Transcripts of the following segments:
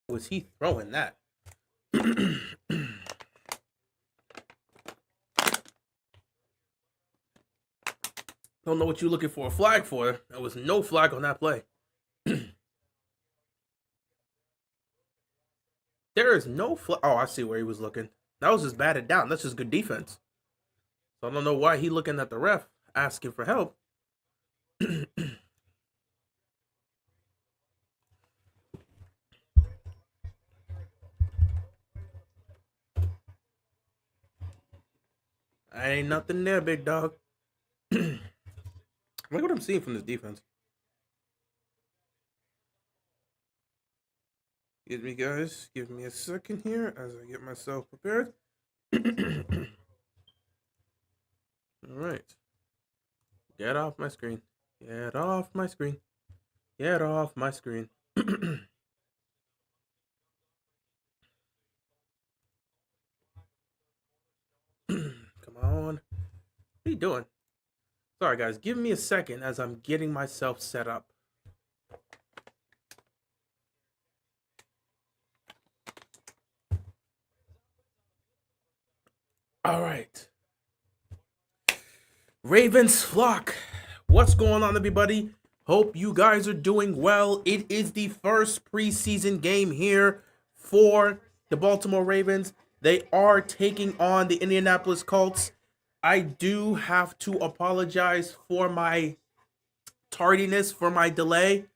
Was he throwing that? Don't know what you're looking for a flag for. There was no flag on that play. There is no flag. Oh, I see where he was looking. That was just batted down. That's just good defense. So I don't know why he looking at the ref asking for help. Ain't nothing there, big dog. Look what I'm seeing from this defense. Excuse me, guys. Give me a second here as I get myself prepared. All right. Get off my screen. Get off my screen. Get off my screen. Come on. What are you doing? Sorry, guys. Give me a second as I'm getting myself set up. All right. Ravens flock. What's going on, everybody? Hope you guys are doing well. It is the first preseason game here for the Baltimore Ravens. They are taking on the Indianapolis Colts. I do have to apologize for my tardiness, for my delay,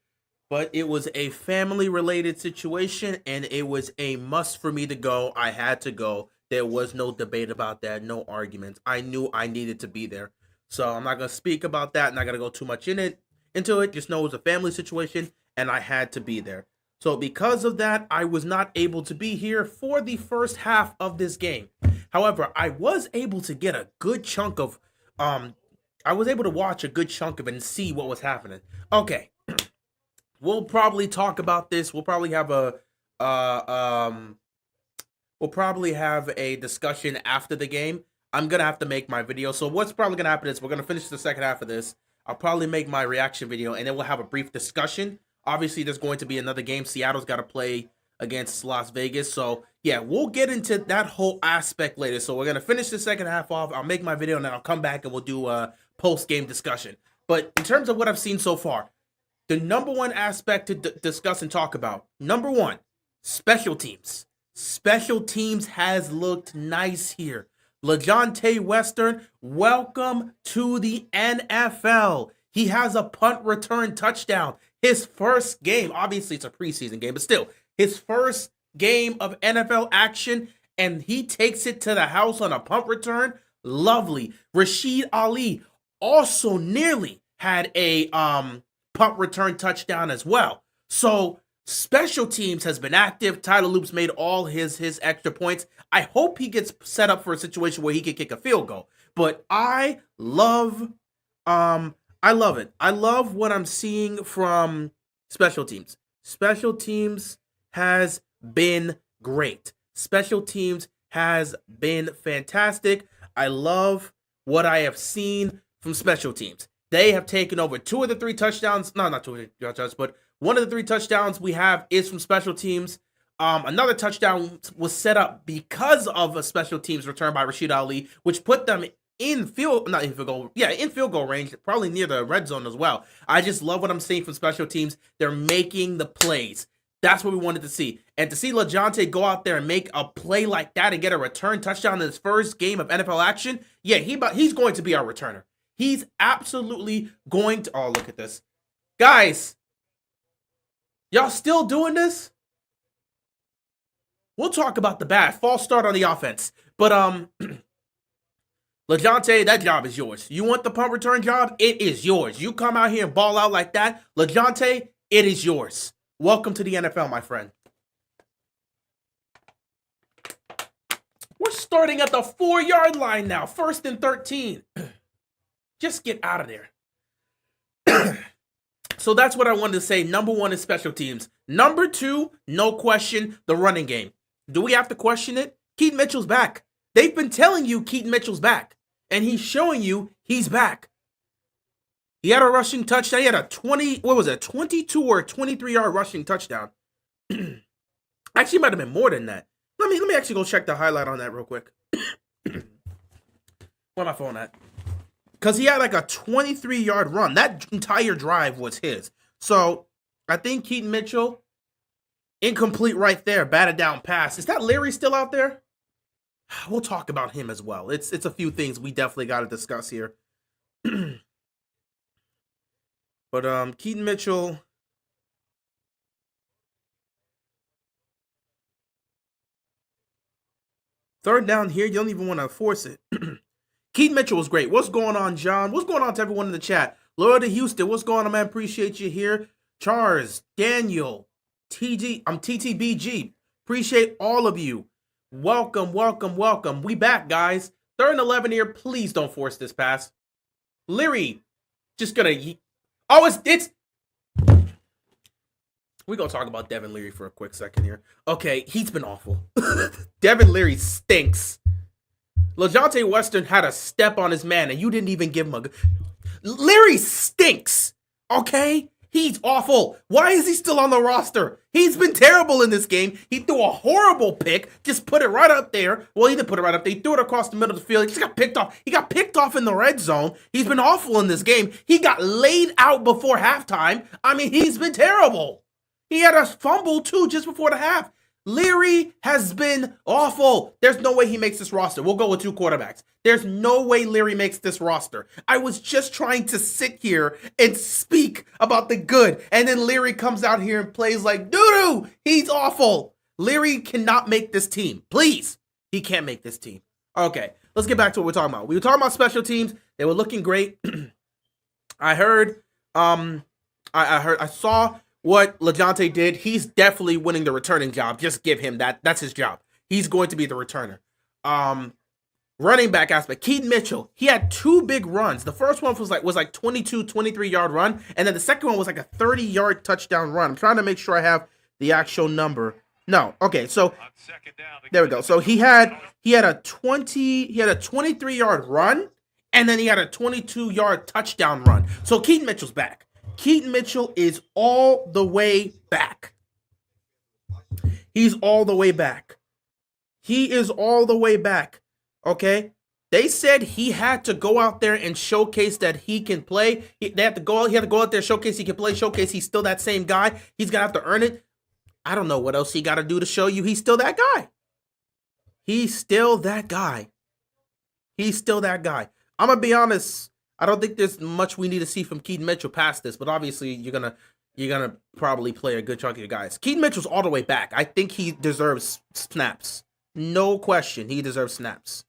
but it was a family-related situation, and it was a must for me to go. I had to go. There was no debate about that, no arguments. I knew I needed to be there. So I'm not going to speak about that, not going to go too much into it. Just know it was a family situation, and I had to be there. So because of that, I was not able to be here for the first half of this game. However, I was able to get a good chunk of, I was able to watch a good chunk of it and see what was happening. Okay, we'll probably talk about this. We'll probably have a discussion after the game. I'm gonna have to make my video. So what's probably gonna happen is we're gonna finish the second half of this. I'll probably make my reaction video, and then we'll have a brief discussion. Obviously, there's going to be another game. Seattle's got to play against Las Vegas. So yeah, we'll get into that whole aspect later. So we're gonna finish the second half off. I'll make my video, and then I'll come back and we'll do a post-game discussion. But in terms of what I've seen so far, the number one aspect to discuss and talk about, number one, special teams. Special teams has looked nice here. LeJohntay Western, welcome to the NFL. He has a punt return touchdown. His first game, obviously it's a preseason game, but still, his first game of NFL action, and he takes it to the house on a punt return. Lovely. Rashid Ali also nearly had a punt return touchdown as well. So special teams has been active. Tyler Loop's made all his extra points. I hope he gets set up for a situation where he can kick a field goal. But I love it. I love what I'm seeing from special teams. Special teams has been great. Special teams has been fantastic. I love what I have seen from special teams. They have taken over two of the three touchdowns. No, not two of the touchdowns, but one of the three touchdowns we have is from special teams. Another touchdown was set up because of a special teams return by Rashid Ali, which put them in field goal range, probably near the red zone as well. I just love what I'm seeing from special teams. They're making the plays. That's what we wanted to see. And to see LeJohntay go out there and make a play like that and get a return touchdown in his first game of NFL action, yeah, he's going to be our returner. He's absolutely going to. Oh, look at this. Guys, y'all still doing this? We'll talk about the bad. False start on the offense. But, LeJohntay, that job is yours. You want the punt return job? It is yours. You come out here and ball out like that, LeJohntay, it is yours. Welcome to the NFL, my friend. We're starting at the 4-yard line now. 1st and 13. Just get out of there. So that's what I wanted to say. Number one is special teams. Number two, no question, the running game. Do we have to question it? Keaton Mitchell's back. They've been telling you Keaton Mitchell's back. And he's showing you he's back. He had a rushing touchdown. He had a 22 or 23-yard rushing touchdown. Actually, it might have been more than that. Let me actually go check the highlight on that real quick. Where my phone at? Because he had like a 23-yard run. That entire drive was his. So I think Keaton Mitchell, incomplete right there, batted down pass. Is that Leary still out there? We'll talk about him as well. It's a few things we definitely got to discuss here. But Keaton Mitchell. Third down here, you don't even want to force it. Keaton Mitchell was great. What's going on, John? What's going on to everyone in the chat? Laura to Houston, what's going on, man? Appreciate you here. Charles, Daniel, TTBG. Appreciate all of you. Welcome, welcome, welcome. We back, guys. 3rd and 11 here. Please don't force this pass. Leary, just gonna. Oh, it's. We're going to talk about Devin Leary for a quick second here. Okay, he's been awful. Devin Leary stinks. LaJohntay Western had a step on his man, and you didn't even give him a... Leary stinks, okay? He's awful. Why is he still on the roster? He's been terrible in this game. He threw a horrible pick, just put it right up there. Well, he didn't put it right up there. He threw it across the middle of the field. He just got picked off. He got picked off in the red zone. He's been awful in this game. He got laid out before halftime. I mean, he's been terrible. He had a fumble, too, just before the half. Leary has been awful. There's no way he makes this roster. We'll go with 2 quarterbacks. There's no way Leary makes this roster. I was just trying to sit here and speak about the good, and then Leary comes out here and plays like doo-doo. He's awful. Leary cannot make this team. Please. He can't make this team. Okay, let's get back to what we're talking about. We were talking about special teams. They were looking great. I saw what LaJohntay did. He's definitely winning the returning job. Just give him that. That's his job. He's going to be the returner. Running back aspect. Keaton Mitchell, he had 2 big runs. The first one was like 22, 23-yard run, and then the second one was like a 30-yard touchdown run. I'm trying to make sure I have the actual number. No. Okay, so there we go. So he had a 23-yard run, and then he had a 22-yard touchdown run. So Keaton Mitchell's back. Keaton Mitchell is all the way back. He's all the way back. He is all the way back. Okay? They said he had to go out there and showcase that he can play. He had to go out there, showcase he can play, showcase he's still that same guy. He's going to have to earn it. I don't know what else he got to do to show you he's still that guy. He's still that guy. He's still that guy. I'm going to be honest. I don't think there's much we need to see from Keaton Mitchell past this, but obviously you're gonna probably play a good chunk of your guys. Keaton Mitchell's all the way back. I think he deserves snaps. No question, he deserves snaps.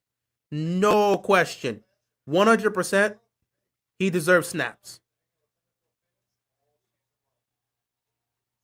No question. 100%, he deserves snaps.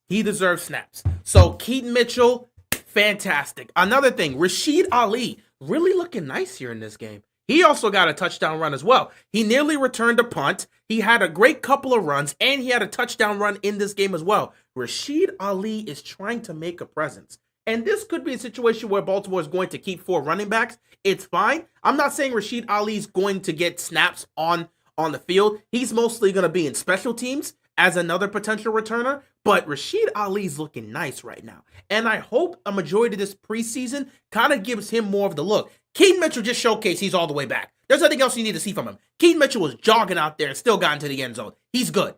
He deserves snaps. So Keaton Mitchell, fantastic. Another thing, Rashid Ali, really looking nice here in this game. He also got a touchdown run as well. He nearly returned a punt. He had a great couple of runs, and he had a touchdown run in this game as well. Rashid Ali is trying to make a presence. And this could be a situation where Baltimore is going to keep 4 running backs. It's fine. I'm not saying Rashid Ali is going to get snaps on the field. He's mostly going to be in special teams as another potential returner. But Rashid Ali's looking nice right now. And I hope a majority of this preseason kind of gives him more of the look. Keaton Mitchell just showcased he's all the way back. There's nothing else you need to see from him. Keaton Mitchell was jogging out there and still got into the end zone. He's good.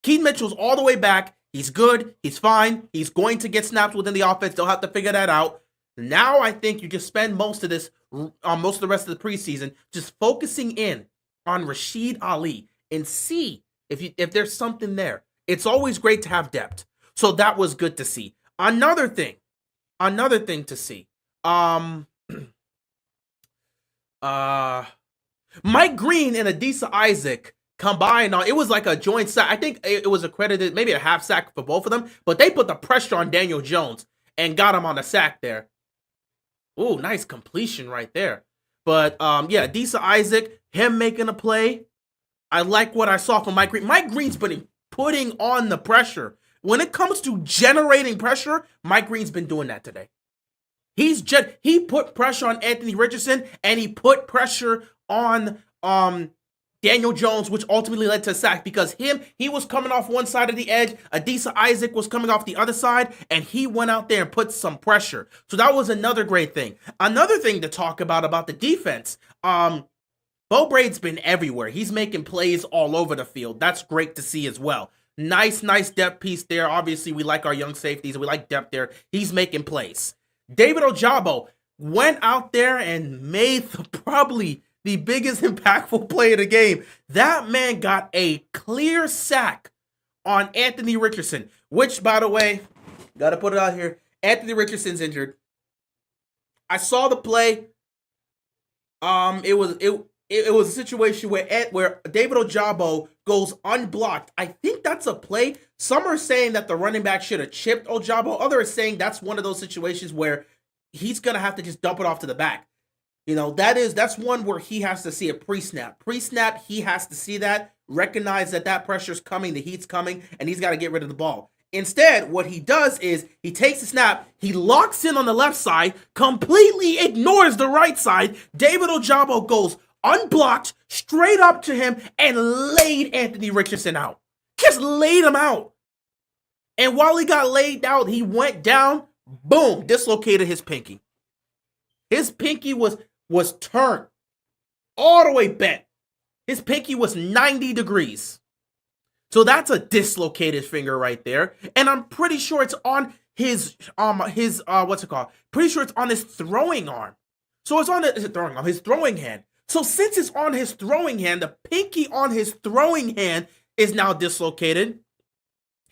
Keaton Mitchell's all the way back. He's good. He's fine. He's going to get snaps within the offense. They'll have to figure that out. Now I think you just spend most of the rest of the preseason just focusing in on Rashid Ali and see if there's something there. It's always great to have depth. So that was good to see. Another thing to see. Mike Green and Adisa Isaac combined on, it was like a joint sack. I think it was accredited, maybe a half sack for both of them, but they put the pressure on Daniel Jones and got him on the sack there. Ooh, nice completion right there. But yeah, Adisa Isaac, him making a play. I like what I saw from Mike Green. Mike Green's been putting on the pressure. When it comes to generating pressure, Mike Green's been doing that today. He put pressure on Anthony Richardson, and he put pressure on Daniel Jones, which ultimately led to a sack because he was coming off one side of the edge, Adisa Isaac was coming off the other side, and he went out there and put some pressure. So that was another great thing. Another thing to talk about the defense, Bo Braid's been everywhere. He's making plays all over the field. That's great to see as well. Nice depth piece there. Obviously, we like our young safeties. We like depth there. He's making plays. David Ojabo went out there and made probably the biggest impactful play of the game. That man got a clear sack on Anthony Richardson, which, by the way, got to put it out here, Anthony Richardson's injured. I saw the play. It was a situation where David Ojabo goes unblocked. I think that's a play. Some are saying that the running back should have chipped Ojabo. Others are saying that's one of those situations where he's going to have to just dump it off to the back. You know, that's one where he has to see a pre-snap. Pre-snap, he has to see that, recognize that pressure's coming, the heat's coming, and he's got to get rid of the ball. Instead, what he does is he takes the snap, he locks in on the left side, completely ignores the right side. David Ojabo goes unblocked, straight up to him, and laid Anthony Richardson out. Just laid him out. And while he got laid out, he went down, boom, dislocated his pinky. His pinky was turned all the way bent. His pinky was 90 degrees. So that's a dislocated finger right there. And I'm pretty sure it's on his what's it called? Pretty sure it's on his throwing arm. So it's on his throwing hand. So since it's on his throwing hand, the pinky on his throwing hand is now dislocated.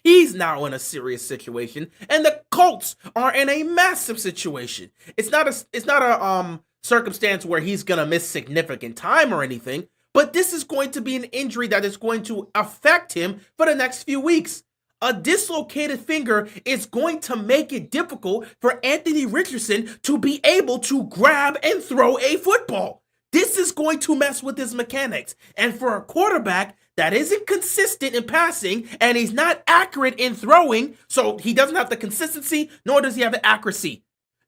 He's now in a serious situation, and the Colts are in a massive situation. It's not a circumstance where he's gonna miss significant time or anything, but this is going to be an injury that is going to affect him for the next few weeks. A dislocated finger is going to make it difficult for Anthony Richardson to be able to grab and throw a football. This is going to mess with his mechanics. And for a quarterback that isn't consistent in passing and he's not accurate in throwing, so he doesn't have the consistency, nor does he have the accuracy.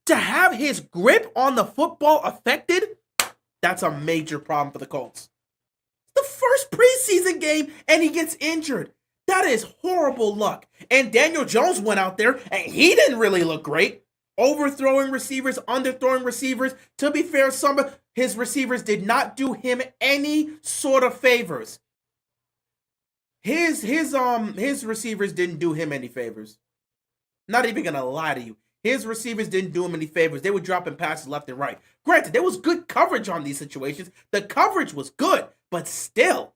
To have his grip on the football affected, that's a major problem for the Colts. The first preseason game and he gets injured. That is horrible luck. And Daniel Jones went out there and he didn't really look great. Overthrowing receivers, underthrowing receivers. To be fair, some of his receivers did not do him any sort of favors. His receivers didn't do him any favors. Not even gonna lie to you. His receivers didn't do him any favors. They were dropping passes left and right. Granted, there was good coverage on these situations. The coverage was good, but still,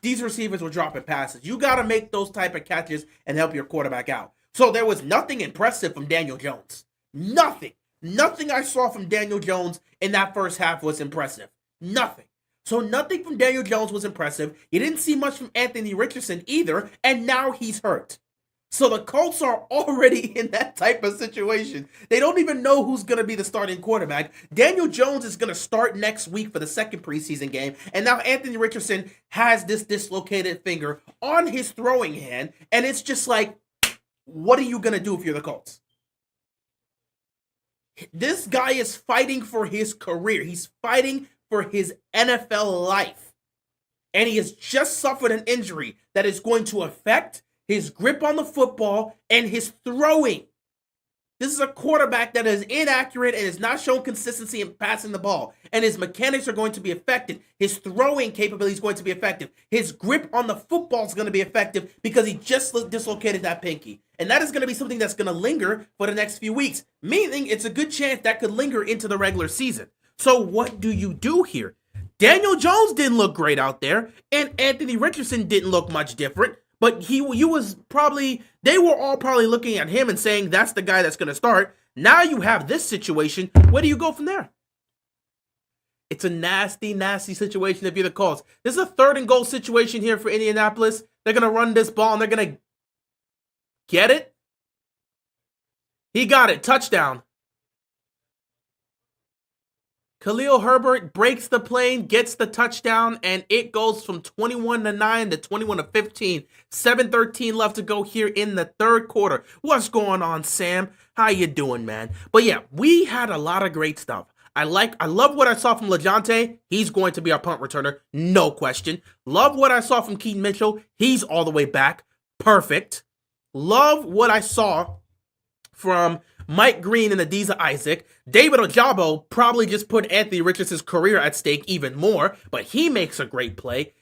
these receivers were dropping passes. You got to make those type of catches and help your quarterback out. So there was nothing impressive from Daniel Jones. Nothing. Nothing I saw from Daniel Jones in that first half was impressive. Nothing. So nothing from Daniel Jones was impressive. You didn't see much from Anthony Richardson either, and now he's hurt. So the Colts are already in that type of situation. They don't even know who's going to be the starting quarterback. Daniel Jones is going to start next week for the second preseason game. And now Anthony Richardson has this dislocated finger on his throwing hand. And it's just like, what are you going to do if you're the Colts? This guy is fighting for his career. He's fighting for his NFL life. And he has just suffered an injury that is going to affect his grip on the football, and his throwing. This is a quarterback that is inaccurate and has not shown consistency in passing the ball. And his mechanics are going to be affected. His throwing capability is going to be effective. His grip on the football is going to be effective because he just dislocated that pinky. And that is going to be something that's going to linger for the next few weeks. Meaning it's a good chance that could linger into the regular season. So what do you do here? Daniel Jones didn't look great out there. And Anthony Richardson didn't look much different. But they were all probably looking at him and saying, that's the guy that's going to start. Now you have this situation. Where do you go from there? It's a nasty, nasty situation if you're the Colts. This is a 3rd and goal situation here for Indianapolis. They're going to run this ball and they're going to get it. He got it. Touchdown. Khalil Herbert breaks the plane, gets the touchdown, and it goes from 21-9 to 21-15. 7:13 left to go here in the 3rd quarter. What's going on, Sam? How you doing, man? But yeah, we had a lot of great stuff. I love what I saw from LeJohntay. He's going to be our punt returner, no question. Love what I saw from Keaton Mitchell. He's all the way back. Perfect. Love what I saw from Mike Green and Adiza Isaac. David Ojabo probably just put Anthony Richardson's career at stake even more, but he makes a great play.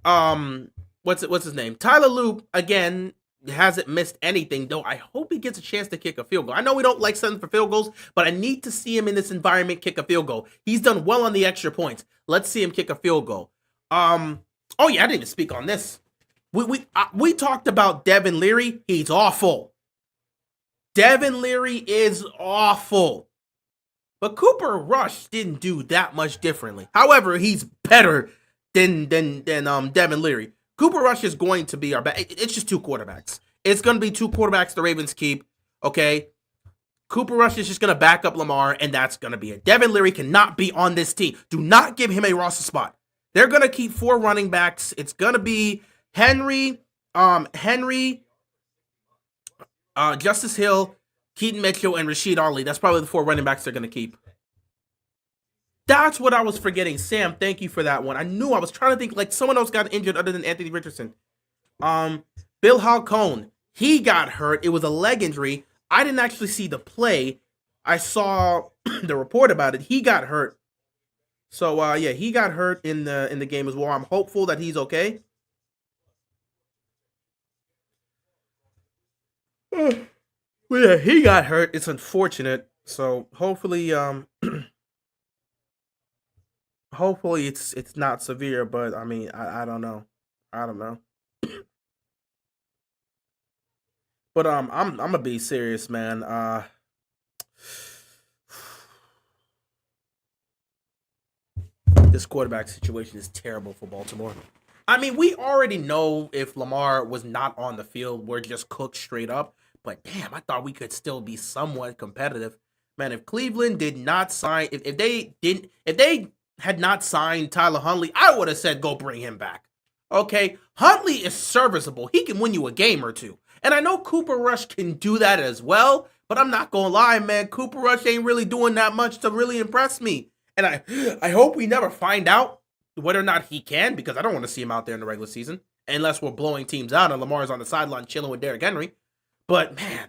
What's his name? Tyler Loop, again, hasn't missed anything, though I hope he gets a chance to kick a field goal. I know we don't like setting for field goals, but I need to see him in this environment kick a field goal. He's done well on the extra points. Let's see him kick a field goal. Oh yeah, I didn't even speak on this. We talked about Devin Leary. He's awful. Devin Leary is awful. But Cooper Rush didn't do that much differently. However, he's better than Devin Leary. Cooper Rush is going to be our back. It's just two quarterbacks. It's going to be two quarterbacks the Ravens keep, okay? Cooper Rush is just going to back up Lamar, and that's going to be it. Devin Leary cannot be on this team. Do not give him a roster spot. They're going to keep 4 running backs. It's going to be Henry, Justice Hill, Keaton Mitchell, and Rashid Ali. That's probably the 4 running backs they're going to keep. That's what I was forgetting. Sam, thank you for that one. I was trying to think like someone else got injured other than Anthony Richardson. Bill Halcone, he got hurt. It was a leg injury. I didn't actually see the play. I saw the report about it. He got hurt. So yeah, he got hurt in the game as well. I'm hopeful that he's okay. Well, yeah, he got hurt. It's unfortunate. So hopefully hopefully it's not severe, but I mean, I don't know. I don't know. But I'm gonna be serious, man. This quarterback situation is terrible for Baltimore. I mean, we already know if Lamar was not on the field, we're just cooked straight up. But damn, I thought we could still be somewhat competitive. Man, if Cleveland did not sign, if they had not signed Tyler Huntley, I would have said go bring him back. Okay, Huntley is serviceable. He can win you a game or two. And I know Cooper Rush can do that as well, but I'm not gonna lie, man. Cooper Rush ain't really doing that much to really impress me. And I hope we never find out whether or not he can, because I don't want to see him out there in the regular season unless we're blowing teams out and Lamar's on the sideline chilling with Derrick Henry. But man,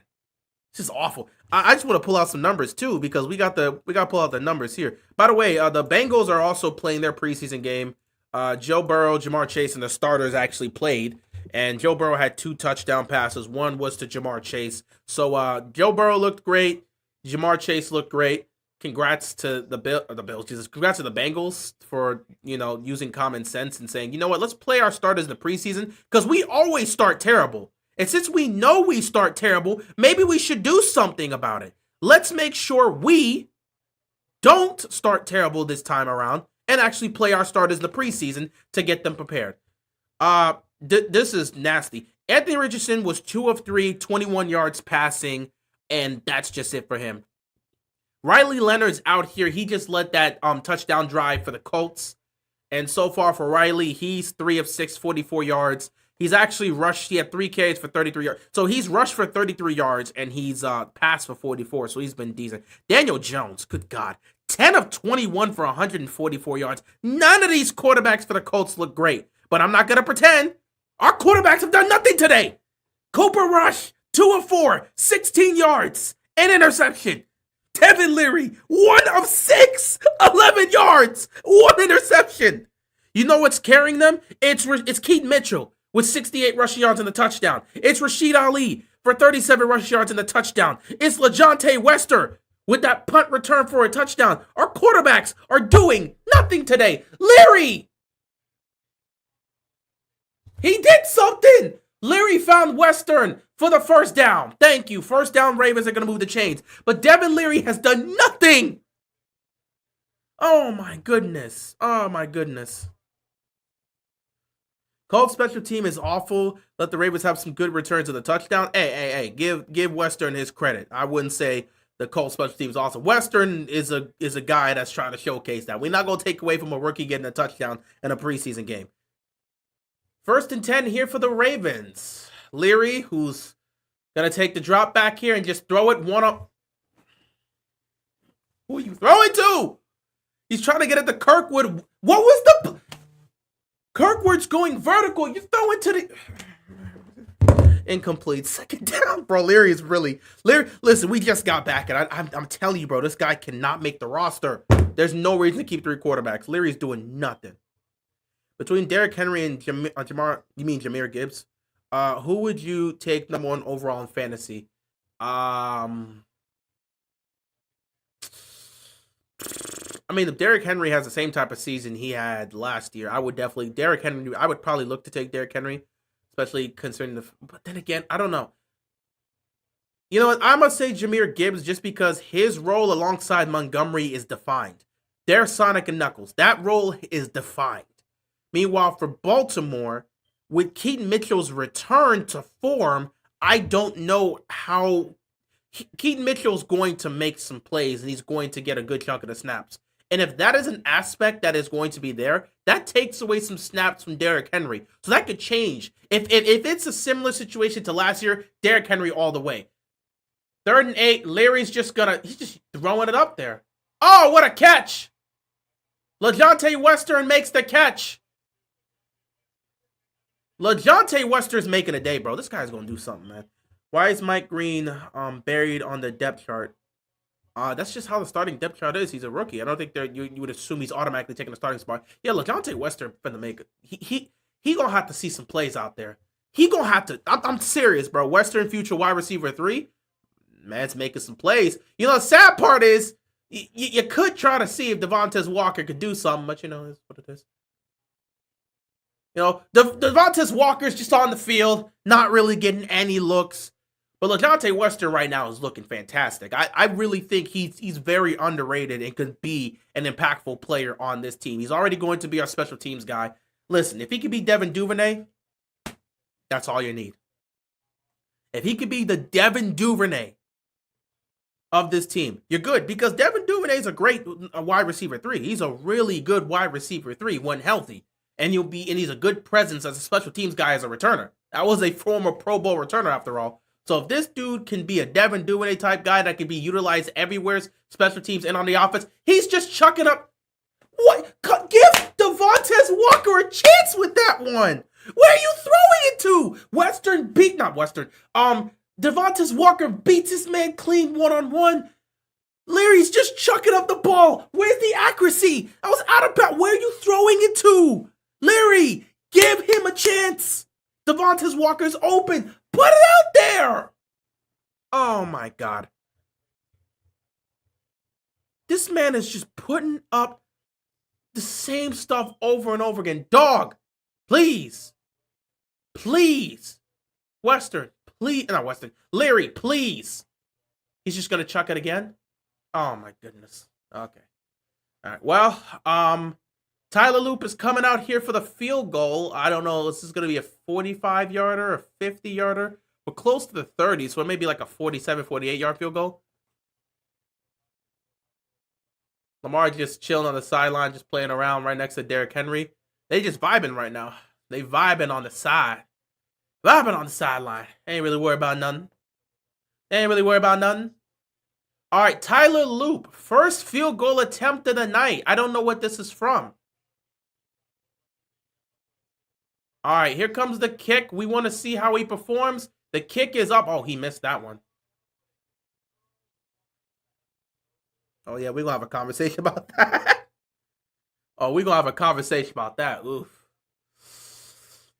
this is awful. I just want to pull out some numbers too, because we got to pull out the numbers here. By the way, the Bengals are also playing their preseason game. Joe Burrow, Jamar Chase, and the starters actually played, and Joe Burrow had 2 touchdown passes. One was to Jamar Chase. So Joe Burrow looked great. Jamar Chase looked great. Congrats to the Bills. Congrats to the Bengals for, using common sense and saying, you know what, let's play our starters in the preseason, because we always start terrible. And since we know we start terrible, maybe we should do something about it. Let's make sure we don't start terrible this time around and actually play our starters in the preseason to get them prepared. This is nasty. Anthony Richardson was 2 of 3, 21 yards passing, and that's just it for him. Riley Leonard's out here. He just led that touchdown drive for the Colts. And so far for Riley, he's 3 of 6, 44 yards. He's actually rushed. He had 3 carries for 33 yards. So he's rushed for 33 yards, and he's passed for 44. So he's been decent. Daniel Jones, good God. 10 of 21 for 144 yards. None of these quarterbacks for the Colts look great. But I'm not going to pretend. Our quarterbacks have done nothing today. Cooper Rush, 2 of 4, 16 yards, an interception. Devin Leary, 1 of 6, 11 yards, 1 interception. You know what's carrying them? It's Keaton Mitchell with 68 rushing yards and a touchdown. It's Rashid Ali for 37 rushing yards and a touchdown. It's LeJohntay Wester with that punt return for a touchdown. Our quarterbacks are doing nothing today. Leary! He did something! Leary found Western for the first down. Thank you. First down, Ravens are going to move the chains. But Devin Leary has done nothing. Oh, my goodness. Oh, my goodness. Colts special team is awful. Let the Ravens have some good returns of the touchdown. Hey. Give Western his credit. I wouldn't say the Colts special team is awesome. Western is a guy that's trying to showcase that. We're not going to take away from a rookie getting a touchdown in a preseason game. 1st and 10 here for the Ravens. Leary, who's going to take the drop back here and just throw it one up. Who are you throwing to? He's trying to get it to Kirkwood. What was the... Kirkwood's going vertical. You throw into the... Incomplete. Second down, bro. Leary is really... listen, we just got back, and I'm telling you, bro, this guy cannot make the roster. There's no reason to keep 3 quarterbacks. Leary's doing nothing. Between Derrick Henry and Jahmyr Gibbs, who would you take number 1 overall in fantasy? I mean, if Derrick Henry has the same type of season he had last year, I would probably look to take Derrick Henry, especially considering but then again, I don't know. You know what? I must say Jahmyr Gibbs just because his role alongside Montgomery is defined. They're Sonic and Knuckles. That role is defined. Meanwhile, for Baltimore, with Keaton Mitchell's return to form, I don't know how... Keaton Mitchell's going to make some plays, and he's going to get a good chunk of the snaps. And if that is an aspect that is going to be there, that takes away some snaps from Derrick Henry. So that could change. If it's a similar situation to last year, Derrick Henry all the way. 3rd and 8, Larry's he's just throwing it up there. Oh, what a catch! LaJohntay Western makes the catch. LaJohntay Western's making a day, bro. This guy's going to do something, man. Why is Mike Green buried on the depth chart? That's just how the starting depth chart is. He's a rookie. I don't think you would assume he's automatically taking a starting spot. Yeah, LaJohntay Western finna make it. He gonna have to see some plays out there. He gonna have to. I'm serious, bro. Western future wide receiver 3. Man's making some plays. You know, the sad part is you could try to see if Devontae Walker could do something, but you know, it's what it is. You know, Devontae Walker's just on the field, not really getting any looks. But LaJohntay Western right now is looking fantastic. I really think he's very underrated and could be an impactful player on this team. He's already going to be our special teams guy. Listen, if he could be Devin Duvernay, that's all you need. If he could be the Devin Duvernay of this team, you're good. Because Devin Duvernay is a great wide receiver 3. He's a really good wide receiver 3 when healthy. And he's a good presence as a special teams guy as a returner. That was a former Pro Bowl returner after all. So if this dude can be a Devin Duvernay type guy that can be utilized everywhere, special teams and on the offense, he's just chucking up. What? Give Devontae Walker a chance with that one. Where are you throwing it to? Devontae Walker beats his man clean one-on-one. Larry's just chucking up the ball. Where's the accuracy? I was out of bounds. Where are you throwing it to? Larry, give him a chance. Devontae Walker's open. Put it out there. Oh, my God. This man is just putting up the same stuff over and over again. Dog, please. Please. Western, please. Not Western. Larry, please. He's just going to chuck it again? Oh, my goodness. Okay. All right. Well, Tyler Loop is coming out here for the field goal. I don't know. This is going to be a 45-yarder, a 50-yarder. We're close to the 30, so it may be like a 47, 48-yard field goal. Lamar just chilling on the sideline, just playing around right next to Derrick Henry. They just vibing right now. They vibing on the side. Vibing on the sideline. Ain't really worried about nothing. All right, Tyler Loop. First field goal attempt of the night. I don't know what this is from. All right, here comes the kick. We want to see how he performs. The kick is up. Oh, he missed that one. Oh, yeah, we're going to have a conversation about that. Oof.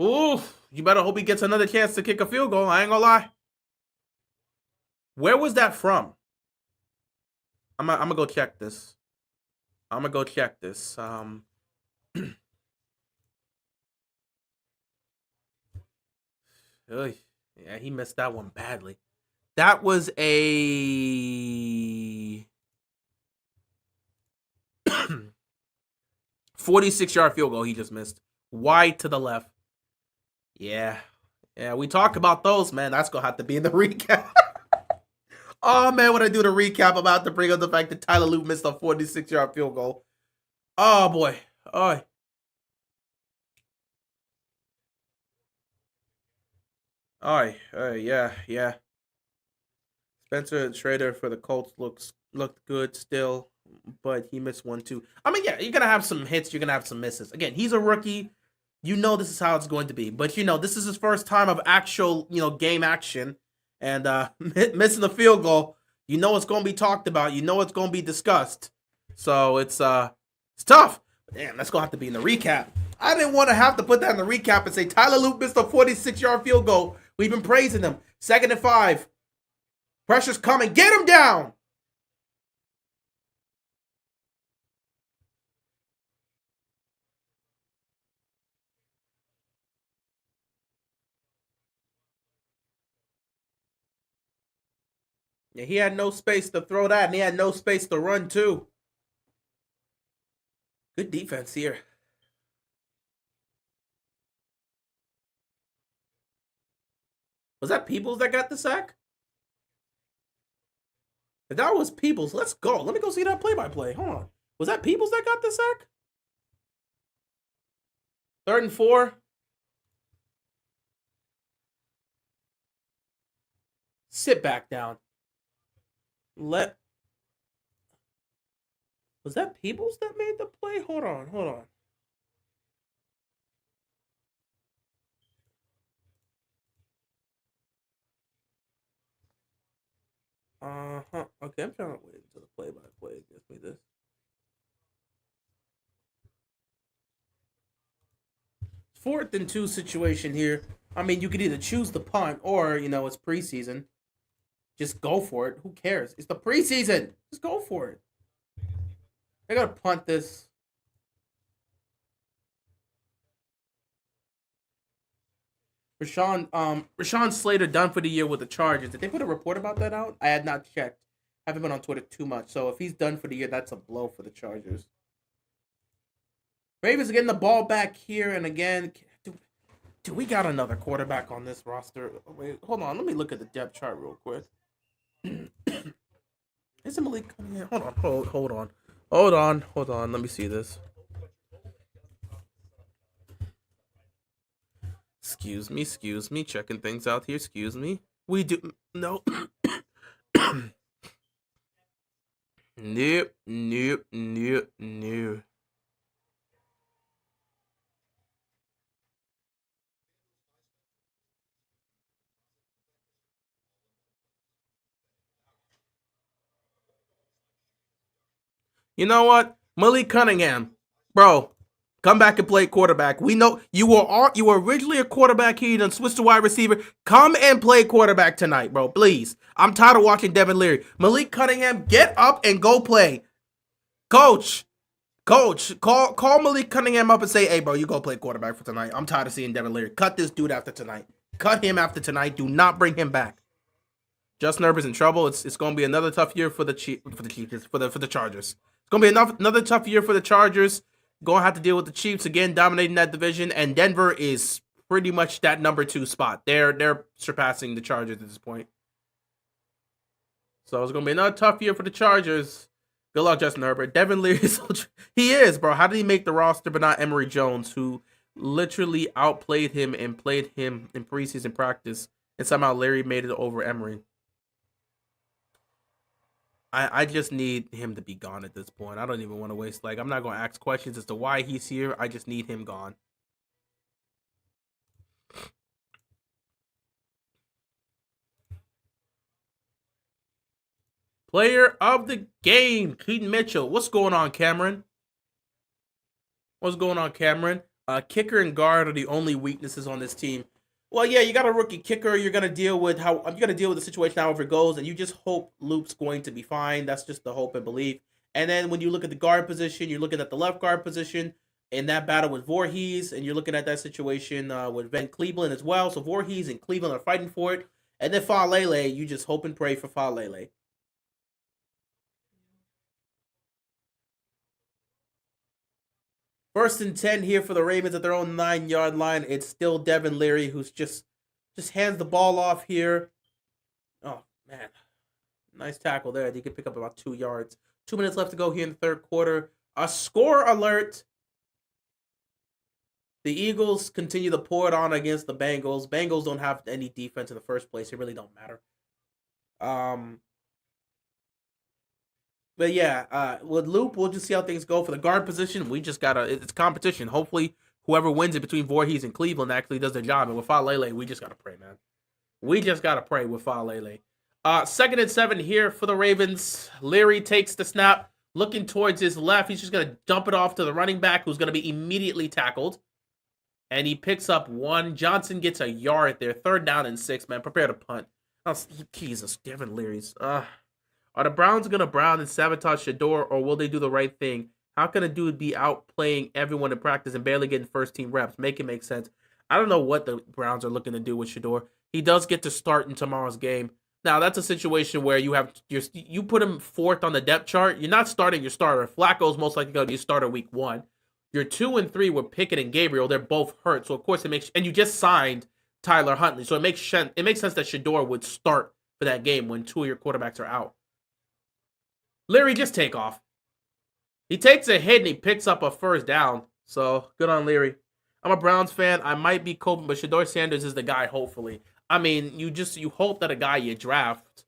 Oof. You better hope he gets another chance to kick a field goal. I ain't going to lie. Where was that from? I'm going to go check this. Yeah, he missed that one badly. That was a 46-yard field goal he just missed. Wide to the left. Yeah, we talk about those, man. That's going to have to be in the recap. Oh, man, when I do the recap, I'm about to bring up the fact that Tyler Loop missed a 46-yard field goal. Oh, boy. Oh. All right, yeah. Spencer Schrader for the Colts looked good still. but he missed one too. I mean, yeah, you're gonna have some hits, you're gonna have some misses. Again, he's a rookie. You know this is how it's going to be. But this is his first time of actual, game action, and missing the field goal. You know it's going to be talked about. You know it's going to be discussed. So it's tough. Damn, that's going to have to be in the recap. I didn't want to have to put that in the recap and say Tyler Luke missed a 46-yard field goal. We've been praising him. 2nd and 5. Pressure's coming. Get him down. Yeah, he had no space to throw that, and he had no space to run too. Good defense here. Was that Peoples that got the sack? If that was Peoples, let's go. Let me go see that play-by-play. Hold on. Was that Peoples that got the sack? 3rd and 4. Sit back down. Was that Peoples that made the play? Hold on. Okay, I'm trying to wait until the play-by-play gives me this. 4th and 2 situation here. I mean, you could either choose the punt or, it's preseason. Just go for it. Who cares? It's the preseason. Just go for it. I gotta punt this. Rashawn Slater done for the year with the Chargers. Did they put a report about that out? I had not checked. I haven't been on Twitter too much. So if he's done for the year, that's a blow for the Chargers. Ravens are getting the ball back here, and again, do we got another quarterback on this roster? Wait, hold on. Let me look at the depth chart real quick. Is it Malik? Hold on. Let me see this. Excuse me. Checking things out here. Excuse me. We do no. Nope. You know what? Malik Cunningham, bro, come back and play quarterback. We know you were originally a quarterback here, and switched to wide receiver. Come and play quarterback tonight, bro. Please. I'm tired of watching Devin Leary. Malik Cunningham, get up and go play. Coach, call Malik Cunningham up and say, hey, bro, you go play quarterback for tonight. I'm tired of seeing Devin Leary. Cut this dude after tonight. Cut him after tonight. Do not bring him back. Justin Herbert's in trouble. It's going to be another tough year for the Chargers. It's going to be another tough year for the Chargers. Going to have to deal with the Chiefs again, dominating that division, and Denver is pretty much that number 2 spot. They're surpassing the Chargers at this point. So it's going to be another tough year for the Chargers. Good luck, Justin Herbert. Devin Leary, he is, bro. How did he make the roster but not Emory Jones, who literally outplayed him and played him in preseason practice, and somehow Leary made it over Emory? I just need him to be gone at this point. I don't even want to waste, I'm not going to ask questions as to why he's here. I just need him gone. Player of the game, Keaton Mitchell. What's going on, Cameron? Kicker and guard are the only weaknesses on this team. Well, yeah, you got a rookie kicker. You're gonna deal with the situation however it goes, and you just hope Loop's going to be fine. That's just the hope and belief. And then when you look at the guard position, you're looking at the left guard position in that battle with Voorhees, and you're looking at that situation with Van Cleveland as well. So Voorhees and Cleveland are fighting for it, and then Falele, you just hope and pray for Falele. 1st and 10 here for the Ravens at their own 9-yard line. It's still Devin Leary who's just hands the ball off here. Oh, man. Nice tackle there. He could pick up about 2 yards. 2 minutes left to go here in the 3rd quarter. A score alert. The Eagles continue to pour it on against the Bengals. Bengals don't have any defense in the first place. It really don't matter. But yeah, with Loop, we'll just see how things go for the guard position. We just gotta, it's competition. Hopefully, whoever wins it between Voorhees and Cleveland actually does their job. And with Falele, we just gotta pray, man. We just gotta pray with Falele. 2nd and 7 here for the Ravens. Leary takes the snap, looking towards his left. He's just gonna dump it off to the running back, who's gonna be immediately tackled. And he picks up 1. Johnson gets a yard there. 3rd down and 6, man. Prepare to punt. Oh, Jesus, Devin Leary's. Are the Browns going to brown and sabotage Shador, or will they do the right thing? How can a dude be outplaying everyone in practice and barely getting first-team reps? Make it make sense. I don't know what the Browns are looking to do with Shador. He does get to start in tomorrow's game. Now, that's a situation where you put him 4th on the depth chart. You're not starting your starter. Flacco's most likely going to be a starter week 1. Your 2 and 3 were Pickett and Gabriel. They're both hurt. So, of course, and you just signed Tyler Huntley. So, it makes sense that Shador would start for that game when 2 of your quarterbacks are out. Leary, just take off. He takes a hit and he picks up a 1st down. So, good on Leary. I'm a Browns fan. I might be coping, but Shador Sanders is the guy, hopefully. I mean, you hope that a guy you draft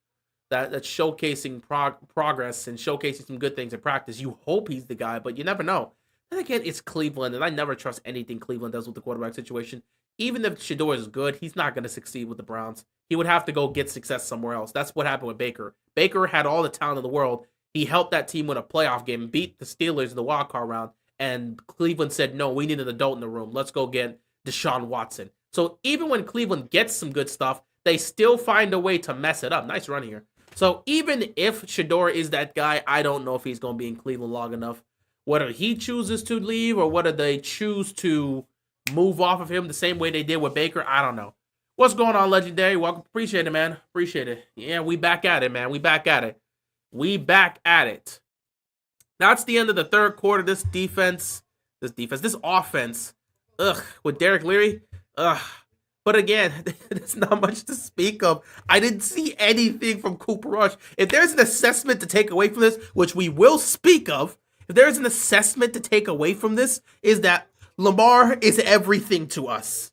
that's showcasing progress and showcasing some good things in practice, you hope he's the guy, but you never know. And again, it's Cleveland, and I never trust anything Cleveland does with the quarterback situation. Even if Shador is good, he's not going to succeed with the Browns. He would have to go get success somewhere else. That's what happened with Baker. Baker had all the talent in the world. He helped that team win a playoff game, beat the Steelers in the wildcard round, and Cleveland said, no, we need an adult in the room. Let's go get Deshaun Watson. So even when Cleveland gets some good stuff, they still find a way to mess it up. Nice run here. So even if Shador is that guy, I don't know if he's going to be in Cleveland long enough. Whether he chooses to leave or whether they choose to move off of him the same way they did with Baker, I don't know. What's going on, Legendary? Welcome. Appreciate it, man. Appreciate it. Yeah, we back at it, man. We back at it. That's the end of the 3rd quarter. This offense, with Derek Leary, But again, there's not much to speak of. I didn't see anything from Cooper Rush. If there's an assessment to take away from this, which we will speak of, if there's an assessment to take away from this, is that Lamar is everything to us.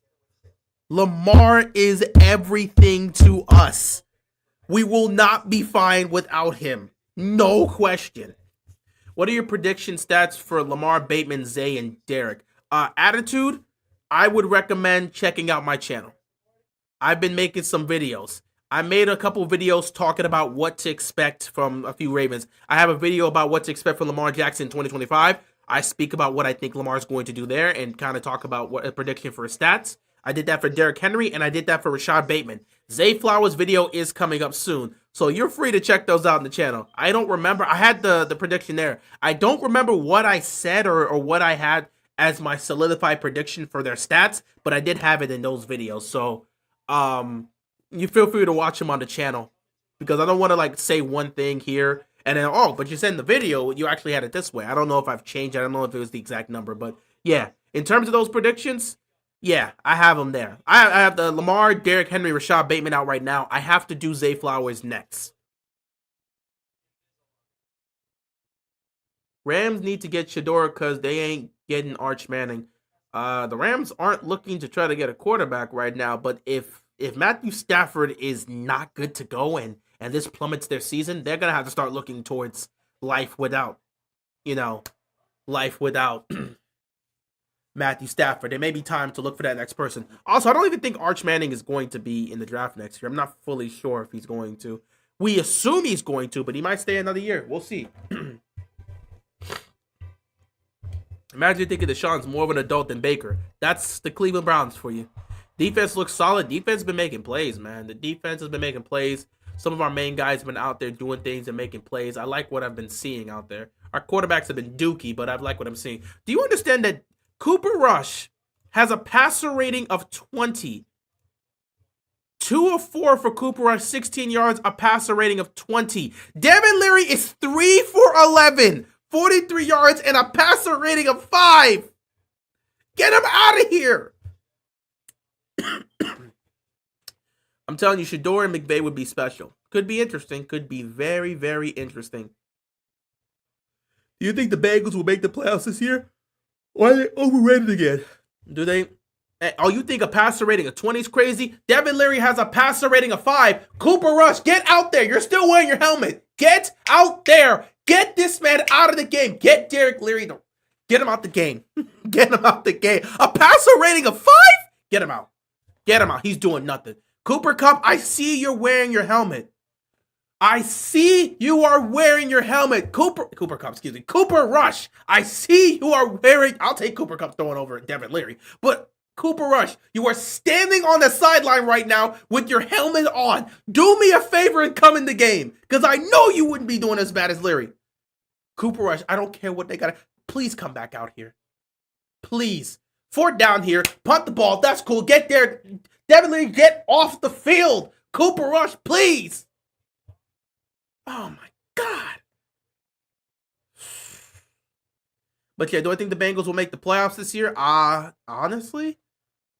Lamar is everything to us. We will not be fine without him. No question. What are your prediction stats for Lamar, Bateman, Zay, and Derek? Attitude, I would recommend checking out my channel. I've been making some videos. I made a couple videos talking about what to expect from a few Ravens. I have a video about what to expect from Lamar Jackson in 2025. I speak about what I think Lamar's going to do there and kind of talk about what a prediction for his stats. I did that for Derrick Henry, and I did that for Rashad Bateman. Zay Flowers' video is coming up soon, so you're free to check those out on the channel. I don't remember. I had the prediction there. I don't remember what I said or what I had as my solidified prediction for their stats, but I did have it in those videos. So you feel free to watch them on the channel, because I don't want to say one thing here and then, but you said in the video you actually had it this way. I don't know if I've changed it. I don't know if it was the exact number, but yeah, in terms of those predictions, yeah, I have them there. I have the Lamar, Derrick Henry, Rashad Bateman out right now. I have to do Zay Flowers next. Rams need to get Shador because they ain't getting Arch Manning. The Rams aren't looking to try to get a quarterback right now, but if Matthew Stafford is not good to go and this plummets their season, they're going to have to start looking towards life without Matthew Stafford. It may be time to look for that next person. Also, I don't even think Arch Manning is going to be in the draft next year. I'm not fully sure if he's going to. We assume he's going to, but he might stay another year. We'll see. Imagine thinking Deshaun's more of an adult than Baker. That's the Cleveland Browns for you. Defense looks solid. Defense has been making plays, man. The defense has been making plays. Some of our main guys have been out there doing things and making plays. I like what I've been seeing out there. Our quarterbacks have been dookie, but I like what I'm seeing. Do you understand that Cooper Rush has a passer rating of 20? 2 of 4 for Cooper Rush, 16 yards, a passer rating of 20. Devin Leary is 3 for 11. 43 yards and a passer rating of 5. Get him out of here. I'm telling you, Shador and McVay would be special. Could be interesting. Could be very, very interesting. Do you think the Bengals will make the playoffs this year? Or are they overrated again? Do they? Oh, you think a passer rating of 20 is crazy? Devin Leary has a passer rating of 5. Cooper Rush, get out there. You're still wearing your helmet. Get out there. Get this man out of the game. Get Derek Leary. Get him out the game. Get him out the game. A passer rating of 5? Get him out. Get him out. He's doing nothing. Cooper Kupp, I see you're wearing your helmet. I see you are wearing your helmet. Cooper Kupp, excuse me. Cooper Rush, I see you are wearing. I'll take Cooper Kupp throwing over Devin Leary. But Cooper Rush, you are standing on the sideline right now with your helmet on. Do me a favor and come in the game. Because I know you wouldn't be doing as bad as Leary. Cooper Rush, I don't care what they got. Please come back out here. Please. 4th down here. Punt the ball. That's cool. Get there. Devin Leary, get off the field. Cooper Rush, please. Oh, my God. But, yeah, do I think the Bengals will make the playoffs this year? Honestly,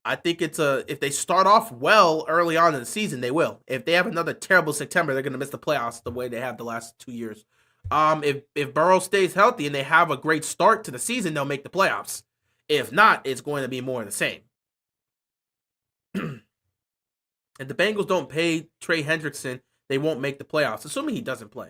I think it's if they start off well early on in the season, they will. If they have another terrible September, they're going to miss the playoffs the way they have the last 2 years. If Burrow stays healthy and they have a great start to the season, they'll make the playoffs. If not, it's going to be more of the same. If the Bengals don't pay Trey Hendrickson, they won't make the playoffs, assuming he doesn't play.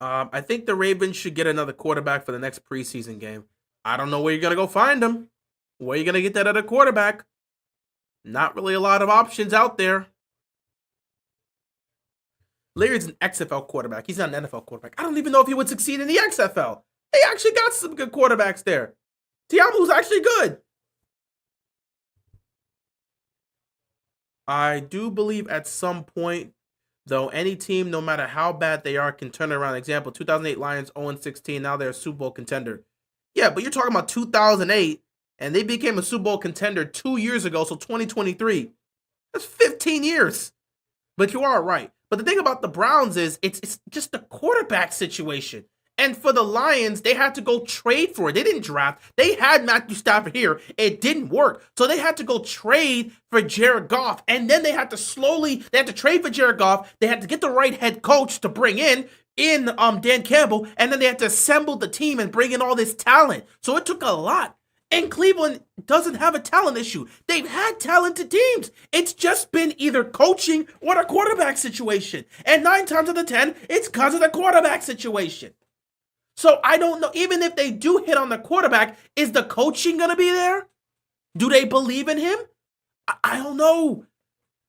I think the Ravens should get another quarterback for the next preseason game. I don't know where you're going to go find him. Where are you going to get that other quarterback? Not really a lot of options out there. Leary's an XFL quarterback. He's not an NFL quarterback. I don't even know if he would succeed in the XFL. They actually got some good quarterbacks there. Tiamu's actually good. I do believe at some point, though, any team, no matter how bad they are, can turn around. Example, 2008 Lions 0-16. Now they're a Super Bowl contender. Yeah, but you're talking about 2008, and they became a Super Bowl contender 2 years ago, so 2023. That's 15 years. But you are right. But the thing about the Browns is it's just the quarterback situation. And for the Lions, they had to go trade for it. They didn't draft. They had Matthew Stafford here. It didn't work. So they had to go trade for Jared Goff. And then they had to trade for Jared Goff. They had to get the right head coach to bring in Dan Campbell. And then they had to assemble the team and bring in all this talent. So it took a lot. And Cleveland doesn't have a talent issue. They've had talented teams. It's just been either coaching or a quarterback situation. And 9 times out of 10, it's because of the quarterback situation. So I don't know, even if they do hit on the quarterback, is the coaching going to be there? Do they believe in him? I don't know.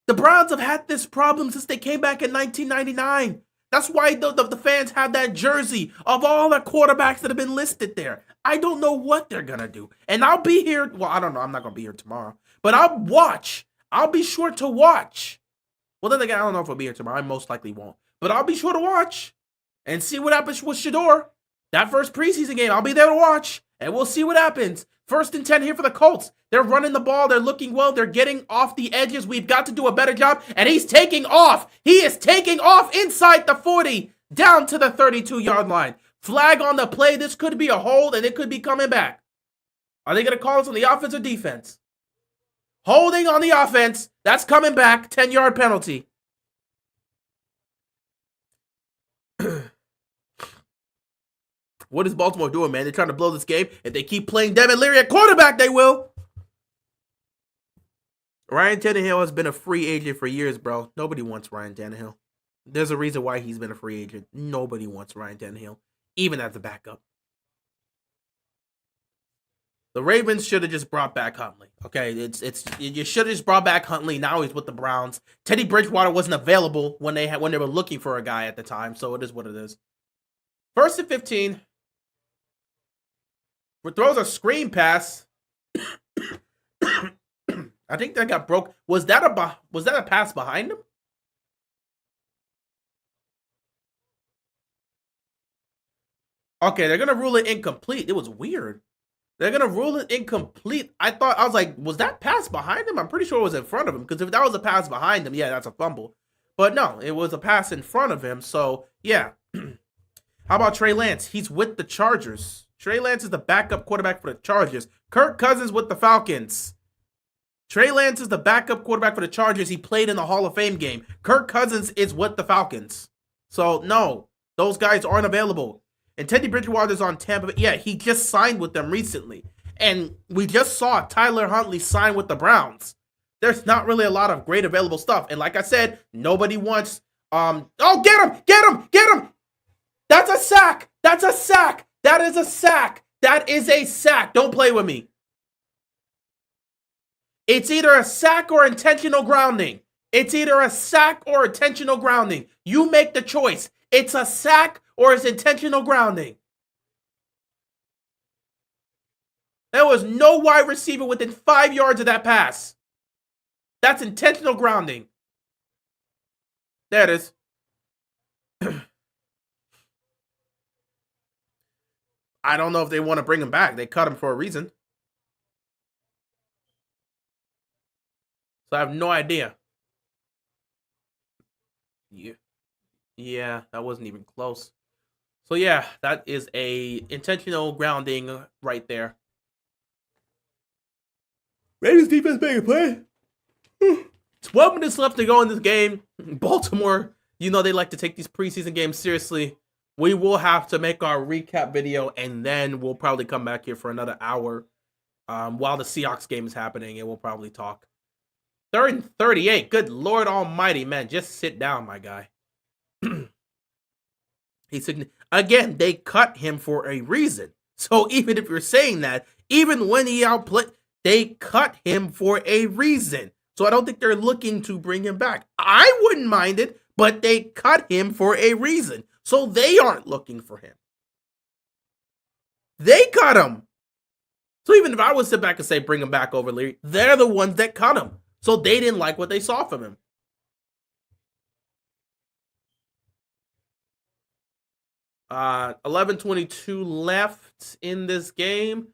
The Browns have had this problem since they came back in 1999. That's why the fans have that jersey of all the quarterbacks that have been listed there. I don't know what they're going to do. And I'll be here. Well, I don't know. I'm not going to be here tomorrow. But I'll watch. I'll be sure to watch. Well, then again, I don't know if I'll be here tomorrow. I most likely won't. But I'll be sure to watch and see what happens with Shador. That first preseason game, I'll be there to watch. And we'll see what happens. 1st and 10 here for the Colts. They're running the ball. They're looking well. They're getting off the edges. We've got to do a better job. And he's taking off. He is taking off inside the 40, down to the 32-yard line. Flag on the play. This could be a hold, and it could be coming back. Are they going to call us on the offense or defense? Holding on the offense. That's coming back. 10-yard penalty. What is Baltimore doing, man? They're trying to blow this game. If they keep playing Devin Leary at quarterback, they will. Ryan Tannehill has been a free agent for years, bro. Nobody wants Ryan Tannehill. There's a reason why he's been a free agent. Nobody wants Ryan Tannehill, even as a backup. The Ravens should have just brought back Huntley. Okay, you should have just brought back Huntley. Now he's with the Browns. Teddy Bridgewater wasn't available when they were looking for a guy at the time, so it is what it is. 1st and 15. Throws a screen pass. I think that got broke. Was that a pass behind him? Okay, they're gonna rule it incomplete. It was weird. They're gonna rule it incomplete. I was like, was that pass behind him? I'm pretty sure it was in front of him. Because if that was a pass behind him, yeah, that's a fumble. But no, it was a pass in front of him. So yeah. How about Trey Lance? He's with the Chargers. Trey Lance is the backup quarterback for the Chargers. Kirk Cousins with the Falcons. Trey Lance is the backup quarterback for the Chargers. He played in the Hall of Fame game. Kirk Cousins is with the Falcons. So, no, those guys aren't available. And Teddy Bridgewater's on Tampa. Yeah, he just signed with them recently. And we just saw Tyler Huntley sign with the Browns. There's not really a lot of great available stuff. And like I said, nobody wants, oh, get him, get him, get him. That's a sack. That's a sack. That is a sack. That is a sack. Don't play with me. It's either a sack or intentional grounding. It's either a sack or intentional grounding. You make the choice. It's a sack or it's intentional grounding. There was no wide receiver within 5 yards of that pass. That's intentional grounding. There it is. I don't know if they want to bring him back. They cut him for a reason. So I have no idea. Yeah, that wasn't even close. So yeah, that is a intentional grounding right there. Raiders defense making a play. 12 minutes left to go in this game. Baltimore, you know they like to take these preseason games seriously. We will have to make our recap video, and then we'll probably come back here for another hour while the Seahawks game is happening, and we'll probably talk. 3rd and 38. Good Lord Almighty, man. Just sit down, my guy. Again, they cut him for a reason. So even if you're saying that, even when he outplayed, they cut him for a reason. So I don't think they're looking to bring him back. I wouldn't mind it, but they cut him for a reason. So they aren't looking for him. They cut him. So even if I would sit back and say bring him back over Leary, they're the ones that cut him. So they didn't like what they saw from him. Uh, 11:22 left in this game.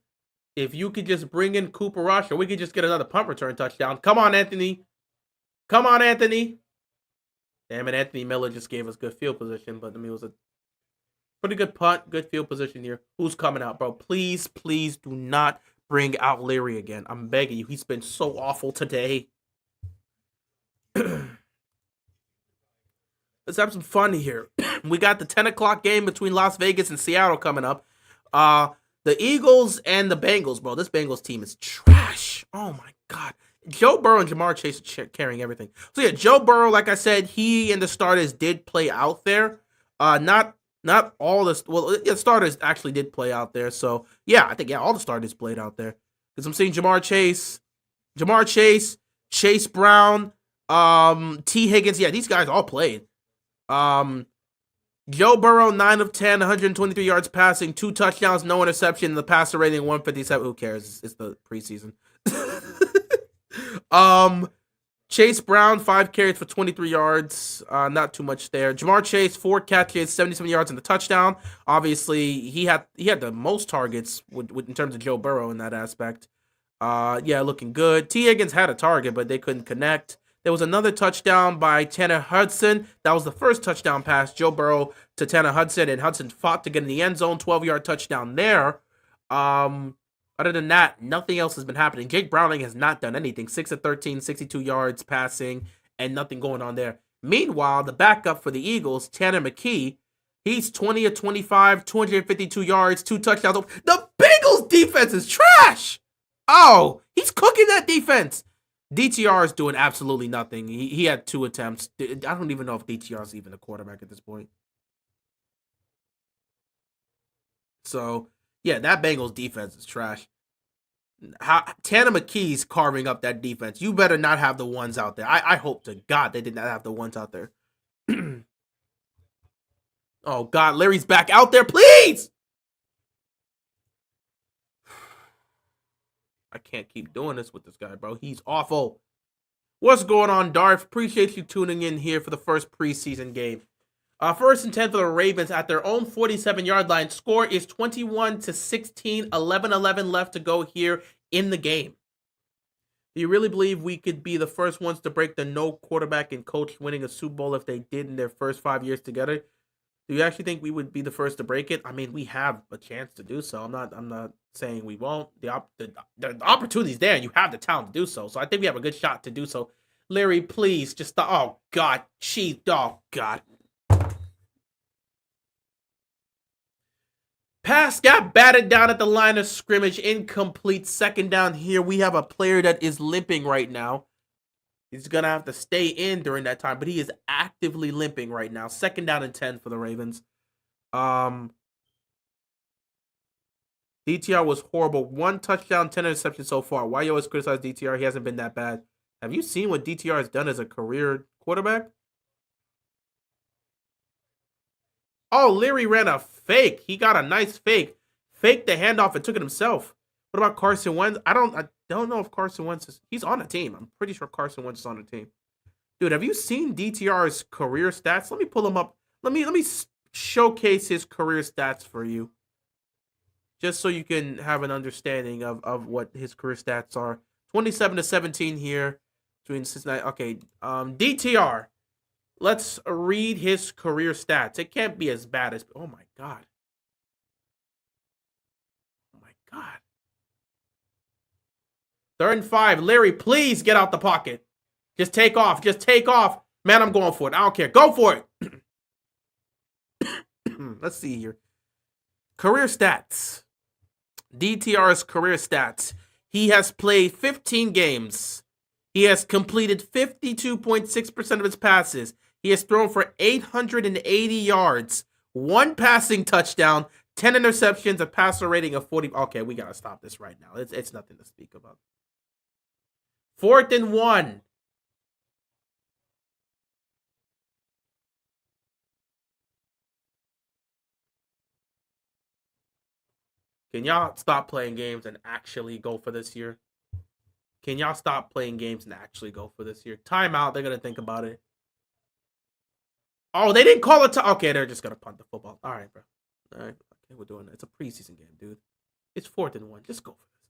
If you could just bring in Cooper Rush, or we could just get another punt return touchdown. Come on, Anthony. Come on, Anthony. Damn it, Anthony Miller just gave us good field position, but I mean, it was a pretty good punt, good field position here. Who's coming out, bro? Please, please do not bring out Leary again. I'm begging you. He's been so awful today. Let's have some fun here. We got the 10 o'clock game between Las Vegas and Seattle coming up. The Eagles and the Bengals, bro. This Bengals team is trash. Oh, my God. Joe Burrow and Jamar Chase are carrying everything. So, yeah, Joe Burrow, like I said, he and the starters did play out there. Not all the... Well, the starters actually did play out there. So, yeah, I think, yeah, all the starters played out there. Because I'm seeing Jamar Chase, Chase Brown, T. Higgins. Yeah, these guys all played. Joe Burrow, 9 of 10, 123 yards passing, 2 touchdowns, no interception, the passer rating 157. Who cares? It's the preseason. Chase Brown, 5 carries for 23 yards. Not too much there. Jamar Chase, 4 catches, 77 yards and the touchdown. Obviously, he had the most targets in terms of Joe Burrow in that aspect. Yeah, looking good. T. Higgins had a target, but they couldn't connect. There was another touchdown by Tanner Hudson. That was the first touchdown pass, Joe Burrow to Tanner Hudson, and Hudson fought to get in the end zone, 12-yard touchdown there. Other than that, nothing else has been happening. Jake Browning has not done anything. 6 of 13, 62 yards passing, and nothing going on there. Meanwhile, the backup for the Eagles, Tanner McKee, he's 20 of 25, 252 yards, 2 touchdowns. The Bengals defense is trash! Oh, he's cooking that defense. DTR is doing absolutely nothing. He had 2 attempts. I don't even know if DTR is even a quarterback at this point. So, yeah, that Bengals defense is trash. Tanner McKee's carving up that defense. You better not have the ones out there. I hope to God they did not have the ones out there. Oh, God, Larry's back out there, please! I can't keep doing this with this guy, bro. He's awful. What's going on, Darth? Appreciate you tuning in here for the first preseason game. First and 10 for the Ravens at their own 47-yard line. Score is 21-16, 11-11 left to go here in the game. Do you really believe we could be the first ones to break the no quarterback and coach winning a Super Bowl if they did in their first 5 years together? Do you actually think we would be the first to break it? I mean, we have a chance to do so. I'm not saying we won't. The opportunity's there, and you have the talent to do so. So I think we have a good shot to do so. Larry, please, just oh God, oh God. Pass got batted down at the line of scrimmage. Incomplete. Second down here. We have a player that is limping right now. He's going to have to stay in during that time, but he is actively limping right now. 2nd down and 10 for the Ravens. DTR was horrible. 1 touchdown, 10 interceptions so far. Why you always criticize DTR? He hasn't been that bad. Have you seen what DTR has done as a career quarterback? Oh, Leary ran a fake. He got a nice fake. Faked the handoff and took it himself. What about Carson Wentz? I don't know if Carson Wentz is... He's on the team. I'm pretty sure Carson Wentz is on the team. Dude, have you seen DTR's career stats? Let me pull him up. Let me showcase his career stats for you. Just so you can have an understanding of what his career stats are. 27-17 here between Cincinnati. Okay, DTR. Let's read his career stats. It can't be as bad as... Oh, my God. Oh, my God. 3rd and 5. Larry, please get out the pocket. Just take off. Just take off. Man, I'm going for it. I don't care. Go for it. Let's see here. Career stats. DTR's career stats. He has played 15 games. He has completed 52.6% of his passes. He has thrown for 880 yards, 1 passing touchdown, 10 interceptions, a passer rating of 40. Okay, we got to stop this right now. It's nothing to speak about. 4th and 1. Can y'all stop playing games and actually go for this year? Can y'all stop playing games and actually go for this year? Timeout. They're going to think about it. Oh, they didn't call it. Okay, they're just going to punt the football. All right, bro. All right. Okay, we're doing it. It's a preseason game, dude. It's 4th and 1. Just go for this.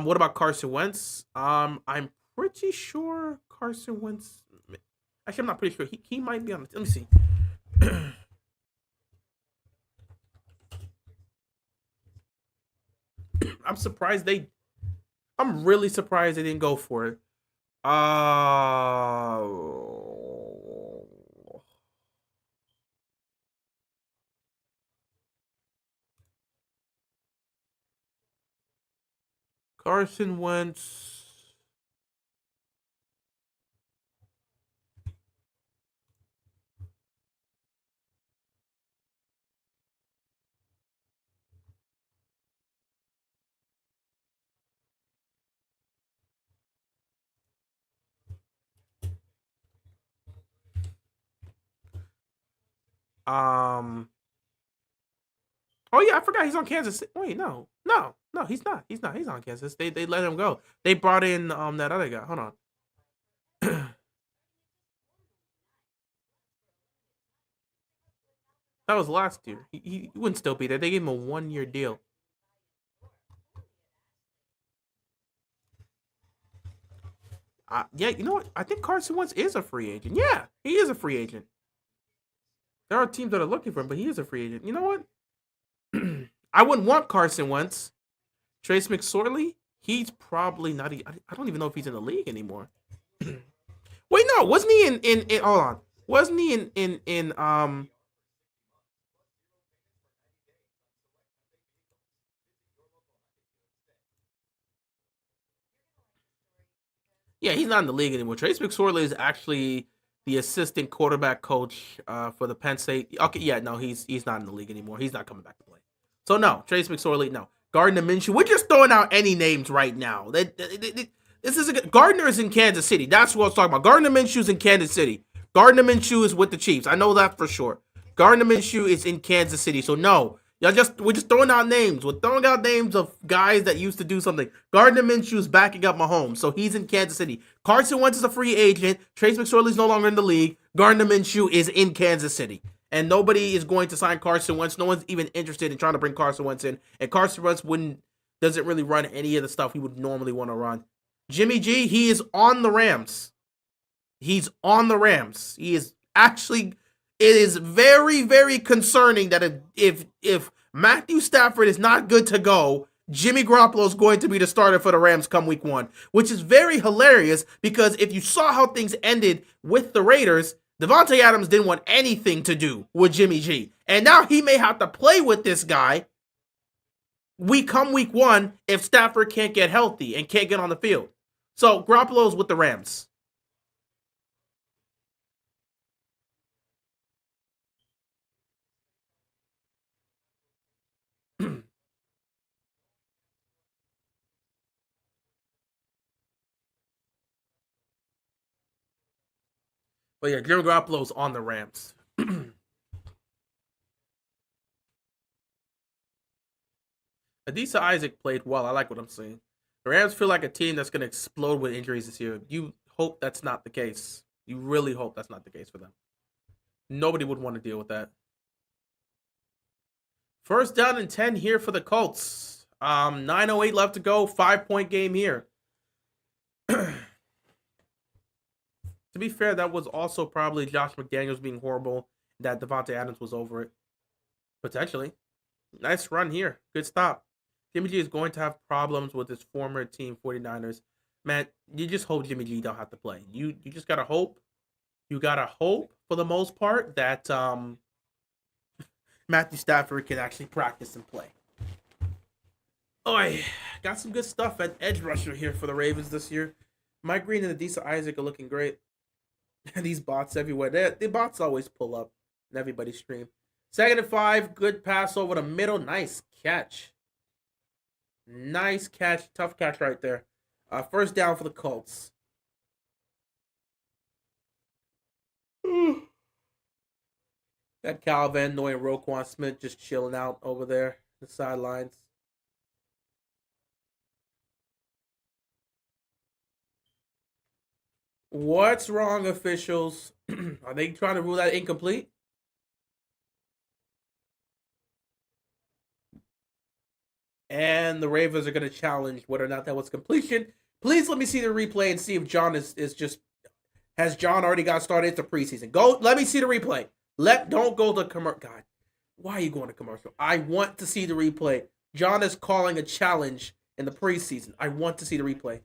What about Carson Wentz? I'm pretty sure Carson Wentz. Actually, I'm not pretty sure. He might be on the... Let me see. I'm really surprised they didn't go for it. Carson Wentz. Oh yeah, I forgot he's on Kansas. Wait, no, he's not. He's not. He's on Kansas. They let him go. They brought in that other guy. Hold on. That was last year. He wouldn't still be there. They gave him a 1-year deal. Yeah, you know what? I think Carson Wentz is a free agent. Yeah, he is a free agent. There are teams that are looking for him, but he is a free agent. You know what? I wouldn't want Carson Wentz. Trace McSorley, he's probably not. I don't even know if he's in the league anymore. Wait, no, wasn't he in hold on. Wasn't he in Yeah, he's not in the league anymore. Trace McSorley is actually the assistant quarterback coach for the Penn State. Okay, yeah, no, he's not in the league anymore. He's not coming back to play. So no, Trace McSorley, no. Gardner Minshew. We're just throwing out any names right now. This is Gardner is in Kansas City. That's what I was talking about. Gardner Minshew's in Kansas City. Gardner Minshew is with the Chiefs. I know that for sure. Gardner Minshew is in Kansas City. So no, we're just throwing out names. We're throwing out names of guys that used to do something. Gardner Minshew's backing up Mahomes, so he's in Kansas City. Carson Wentz is a free agent. Trace McSorley's no longer in the league. Gardner Minshew is in Kansas City. And nobody is going to sign Carson Wentz. No one's even interested in trying to bring Carson Wentz in. And Carson Wentz doesn't really run any of the stuff he would normally want to run. Jimmy G, he is on the Rams. He's on the Rams. He is actually... It is very, very concerning that if Matthew Stafford is not good to go, Jimmy Garoppolo is going to be the starter for the Rams come week 1, which is very hilarious because if you saw how things ended with the Raiders, Devontae Adams didn't want anything to do with Jimmy G. And now he may have to play with this guy week 1 if Stafford can't get healthy and can't get on the field. So Garoppolo's with the Rams. But yeah, Jimmy Garoppolo's on the Rams. Adisa Isaac played well. I like what I'm seeing. The Rams feel like a team that's going to explode with injuries this year. You hope that's not the case. You really hope that's not the case for them. Nobody would want to deal with that. First down and 10 here for the Colts. 9:08 left to go. 5-point game here. To be fair, that was also probably Josh McDaniels being horrible. That Devontae Adams was over it. Potentially. Nice run here. Good stop. Jimmy G is going to have problems with his former team, 49ers. Man, you just hope Jimmy G don't have to play. You just got to hope. You got to hope, for the most part, that Matthew Stafford can actually practice and play. Oi, got some good stuff at edge rusher here for the Ravens this year. Mike Green and Adisa Isaac are looking great. And these bots everywhere. The bots always pull up in everybody's stream. 2nd and 5, good pass over the middle. Nice catch. Nice catch. Tough catch right there. First down for the Colts. Got Kyle Van Noy and Roquan Smith just chilling out over there, the sidelines. What's wrong, officials? Are they trying to rule that incomplete? And the Ravens are going to challenge whether or not that was completion. Please let me see the replay and see if John is just... Has John already got started? It's a preseason. Go, let me see the replay. Don't go to commercial. God, why are you going to commercial? I want to see the replay. John is calling a challenge in the preseason. I want to see the replay.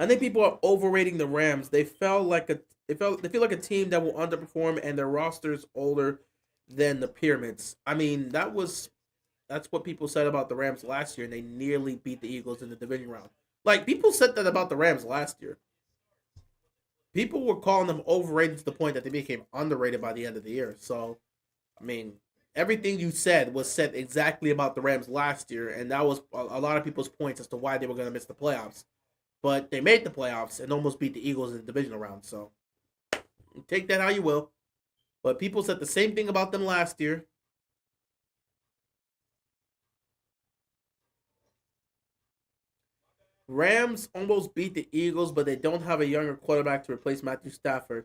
I think people are overrating the Rams. They feel like a team that will underperform, and their roster's older than the Pyramids. I mean, that's what people said about the Rams last year, and they nearly beat the Eagles in the division round. Like, people said that about the Rams last year. People were calling them overrated to the point that they became underrated by the end of the year. So, I mean, everything you said was said exactly about the Rams last year, and that was a lot of people's points as to why they were going to miss the playoffs. But they made the playoffs and almost beat the Eagles in the divisional round. So, take that how you will. But people said the same thing about them last year. Rams almost beat the Eagles, but they don't have a younger quarterback to replace Matthew Stafford.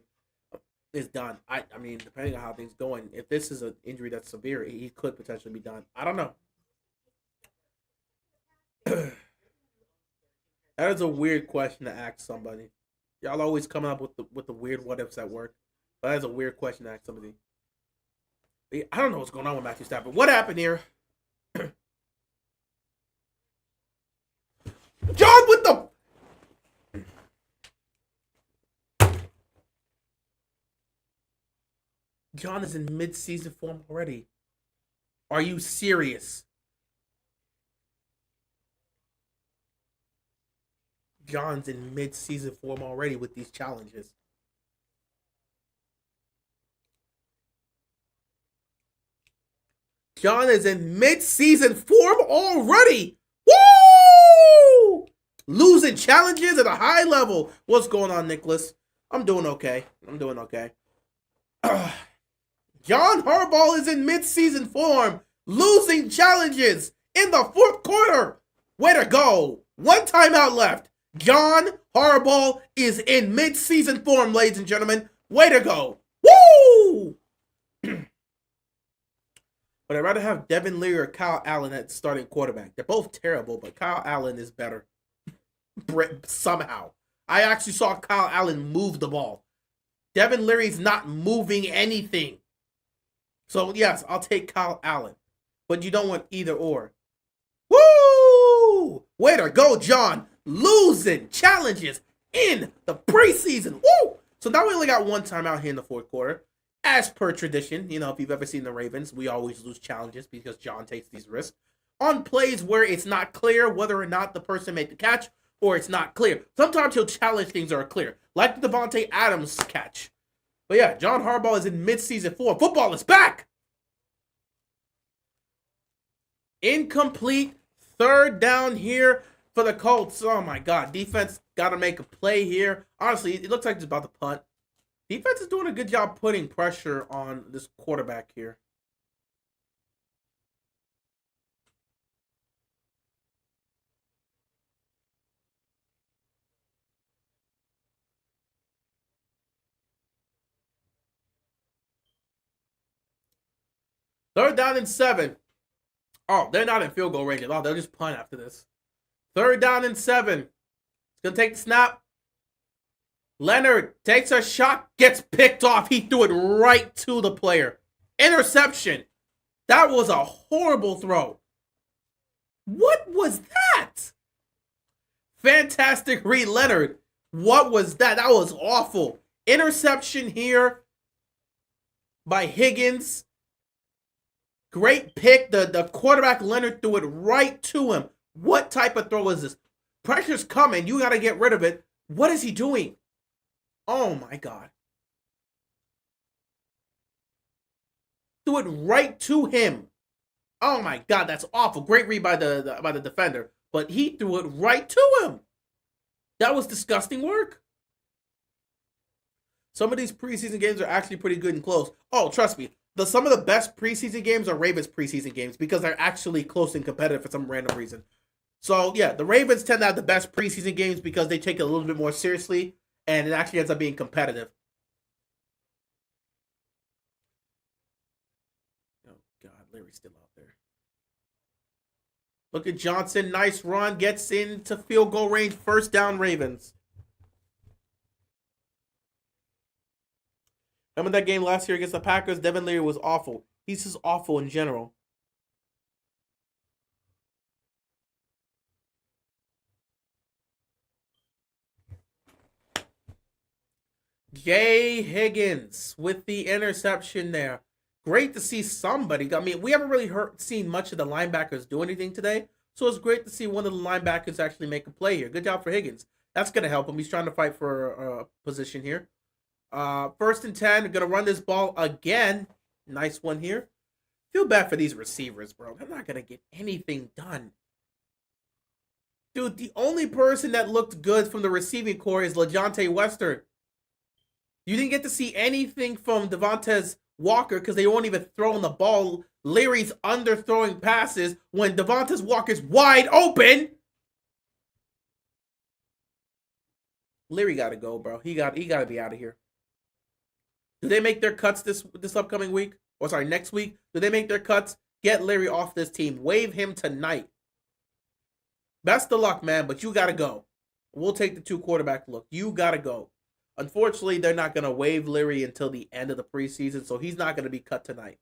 It's done. I mean, depending on how things going, if this is an injury that's severe, he could potentially be done. I don't know. That is a weird question to ask somebody. Y'all always coming up with the weird what ifs at work. But that is a weird question to ask somebody. I don't know what's going on with Matthew Stafford. What happened here? John with the... John is in mid-season form already. Are you serious? John's in mid-season form already with these challenges. John is in mid-season form already. Woo! Losing challenges at a high level. What's going on, Nicholas? I'm doing okay. John Harbaugh is in mid-season form. Losing challenges in the 4th quarter. Way to go. 1 timeout left. John Harbaugh is in mid-season form, ladies and gentlemen. Way to go. Woo! But I'd rather have Devin Leary or Kyle Allen at starting quarterback. They're both terrible, but Kyle Allen is better. Somehow. I actually saw Kyle Allen move the ball. Devin Leary's not moving anything. So, yes, I'll take Kyle Allen. But you don't want either or. Woo! Way to go, John. Losing challenges in the preseason. Woo! So now we only got 1 timeout here in the 4th quarter. As per tradition, if you've ever seen the Ravens, we always lose challenges because John takes these risks. On plays where it's not clear whether or not the person made the catch, or it's not clear. Sometimes he'll challenge things that are clear, like the Devontae Adams catch. But yeah, John Harbaugh is in mid-season form. Football is back! Incomplete. 3rd down here for the Colts. Oh my God, defense got to make a play here. Honestly, it looks like it's about to punt. Defense is doing a good job putting pressure on this quarterback here. Third down and 7. Oh, they're not in field goal range at all. They'll just punt after this. Third down and 7. It's going to take the snap. Leonard takes a shot, gets picked off. He threw it right to the player. Interception. That was a horrible throw. What was that? Fantastic read, Leonard. What was that? That was awful. Interception here by Higgins. Great pick. The quarterback, Leonard, threw it right to him. What type of throw is this? Pressure's coming. You got to get rid of it. What is he doing? Oh, my God. Threw it right to him. Oh, my God. That's awful. Great read by the defender. But he threw it right to him. That was disgusting work. Some of these preseason games are actually pretty good and close. Oh, trust me. Some of the best preseason games are Ravens preseason games because they're actually close and competitive for some random reason. So, yeah, the Ravens tend to have the best preseason games because they take it a little bit more seriously, and it actually ends up being competitive. Oh, God, Larry's still out there. Look at Johnson. Nice run. Gets into field goal range. First down, Ravens. Remember that game last year against the Packers? Devin Leary was awful. He's just awful in general. Jay Higgins with the interception there. Great to see somebody. I mean, we haven't really seen much of the linebackers do anything today. So it's great to see one of the linebackers actually make a play here. Good job for Higgins. That's going to help him. He's trying to fight for a position here. First and 10. Going to run this ball again. Nice one here. Feel bad for these receivers, bro. They're not going to get anything done. Dude, the only person that looked good from the receiving core is LaJohntay Western. You didn't get to see anything from Devontae Walker because they weren't even throwing the ball. Leary's underthrowing passes when Devontae Walker's wide open. Leary got to go, bro. He got to be out of here. Do they make their cuts this upcoming week? Or sorry, next week? Do they make their cuts? Get Leary off this team. Waive him tonight. Best of luck, man, but you got to go. We'll take the 2 quarterback look. You got to go. Unfortunately, they're not going to waive Leary until the end of the preseason, so he's not going to be cut tonight.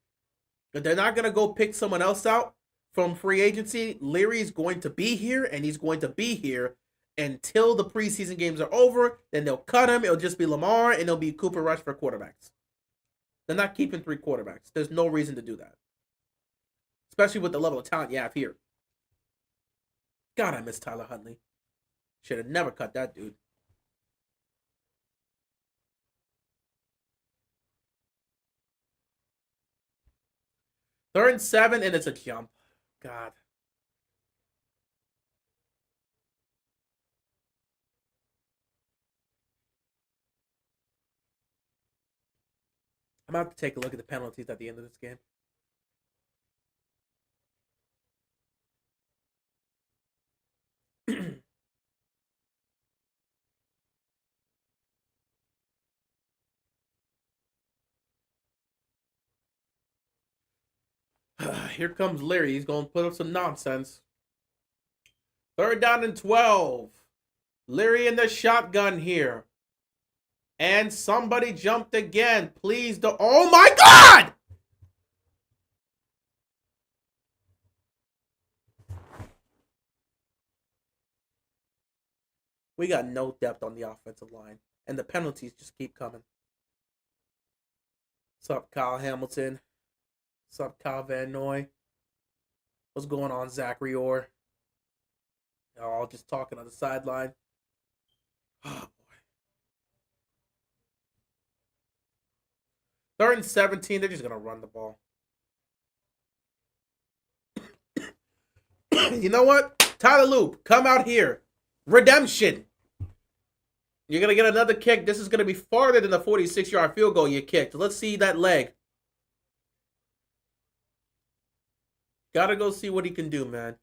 If they're not going to go pick someone else out from free agency, Leary's going to be here, and he's going to be here until the preseason games are over. Then they'll cut him. It'll just be Lamar, and it'll be Cooper Rush for quarterbacks. They're not keeping 3 quarterbacks. There's no reason to do that, especially with the level of talent you have here. God, I miss Tyler Huntley. Should have never cut that dude. Third and 7, and it's a jump. God. I'm about to take a look at the penalties at the end of this game. Here comes Leary. He's going to put up some nonsense. Third down and 12. Leary in the shotgun here. And somebody jumped again. Please don't. Oh my God! We got no depth on the offensive line. And the penalties just keep coming. What's up, Kyle Hamilton? What's up, Kyle Van Noy? What's going on, Zachary Orr? All just talking on the sideline. Oh, boy. Third and 17, they're just going to run the ball. You know what? Tyler Loop, come out here. Redemption. You're going to get another kick. This is going to be farther than the 46-yard field goal you kicked. Let's see that leg. Got to go see what he can do, man.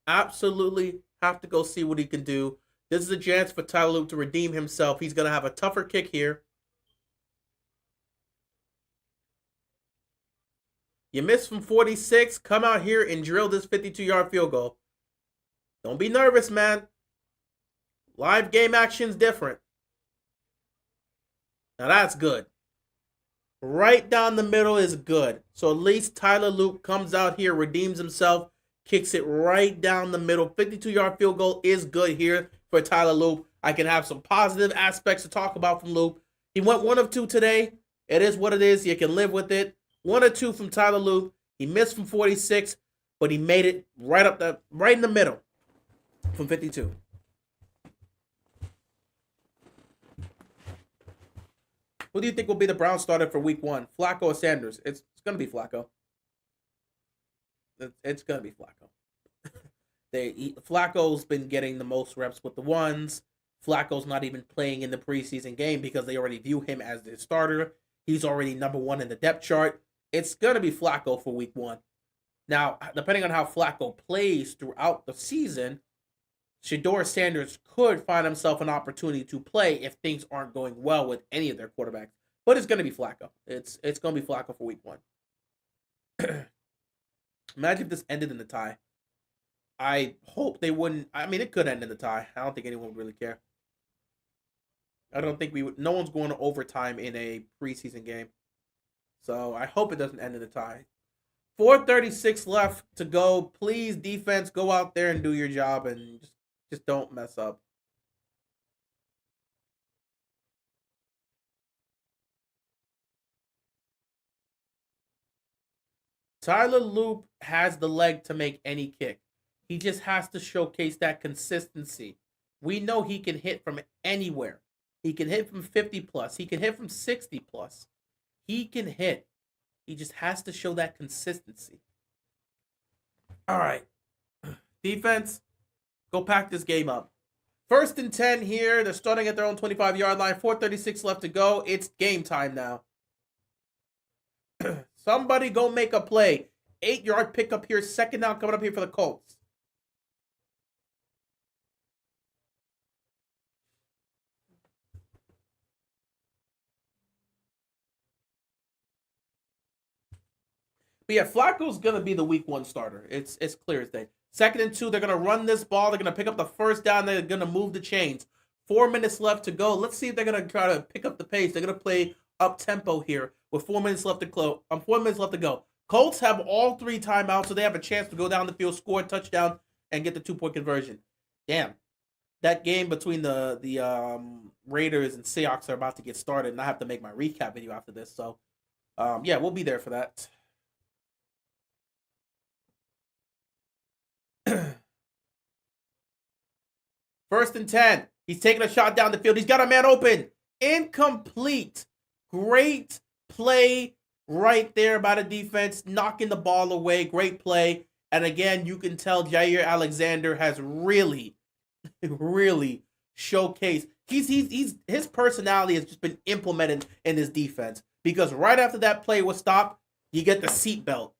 Absolutely have to go see what he can do. This is a chance for Tyler Loop to redeem himself. He's going to have a tougher kick here. You missed from 46. Come out here and drill this 52-yard field goal. Don't be nervous, man. Live game action's different. Now that's good. Right down the middle is good. So at least Tyler Loop comes out here, redeems himself, kicks it right down the middle. 52-yard field goal is good here for Tyler Loop. I can have some positive aspects to talk about from Loop. He went 1 of 2 today. It is what it is. You can live with it. 1 or 2 from Tyler Loop. He missed from 46, but he made it right in the middle from 52. Who do you think will be the Browns starter for week 1? Flacco or Sanders? It's going to be Flacco. It's going to be Flacco. Flacco's been getting the most reps with the ones. Flacco's not even playing in the preseason game because they already view him as the starter. He's already number 1 in the depth chart. It's going to be Flacco for week 1. Now, depending on how Flacco plays throughout the season, Shedeur Sanders could find himself an opportunity to play if things aren't going well with any of their quarterbacks. But it's going to be Flacco. It's going to be Flacco for week 1. Imagine if this ended in a tie. I hope they wouldn't. I mean, it could end in a tie. I don't think anyone would really care. I don't think no one's going to overtime in a preseason game. So I hope it doesn't end in a tie. 4:36 left to go. Please, defense, go out there and do your job and just don't mess up. Tyler Loop has the leg to make any kick. He just has to showcase that consistency. We know he can hit from anywhere. He can hit from 50 plus. He can hit from 60 plus. He can hit. He just has to show that consistency. All right. Defense, go pack this game up. 1st and 10 here. They're starting at their own 25-yard line. 4:36 left to go. It's game time now. Somebody go make a play. 8-yard pickup here. 2nd down coming up here for the Colts. But yeah, Flacco's going to be the week 1 starter. It's clear as day. 2nd and 2, they're going to run this ball. They're going to pick up the 1st down. They're going to move the chains. 4 minutes left to go. Let's see if they're going to try to pick up the pace. They're going to play up-tempo here with 4 minutes left to go. 4 minutes left to go. Colts have all 3 timeouts, so they have a chance to go down the field, score a touchdown, and get the 2-point conversion. Damn. That game between the Raiders and Seahawks are about to get started, and I have to make my recap video after this. So, yeah, we'll be there for that. 1st and 10. He's taking a shot down the field. He's got a man open. Incomplete. Great play right there by the defense, knocking the ball away. Great play. And again, you can tell Jair Alexander has really showcased. His personality has just been implemented in his defense, because right after that play was stopped, you get the seatbelt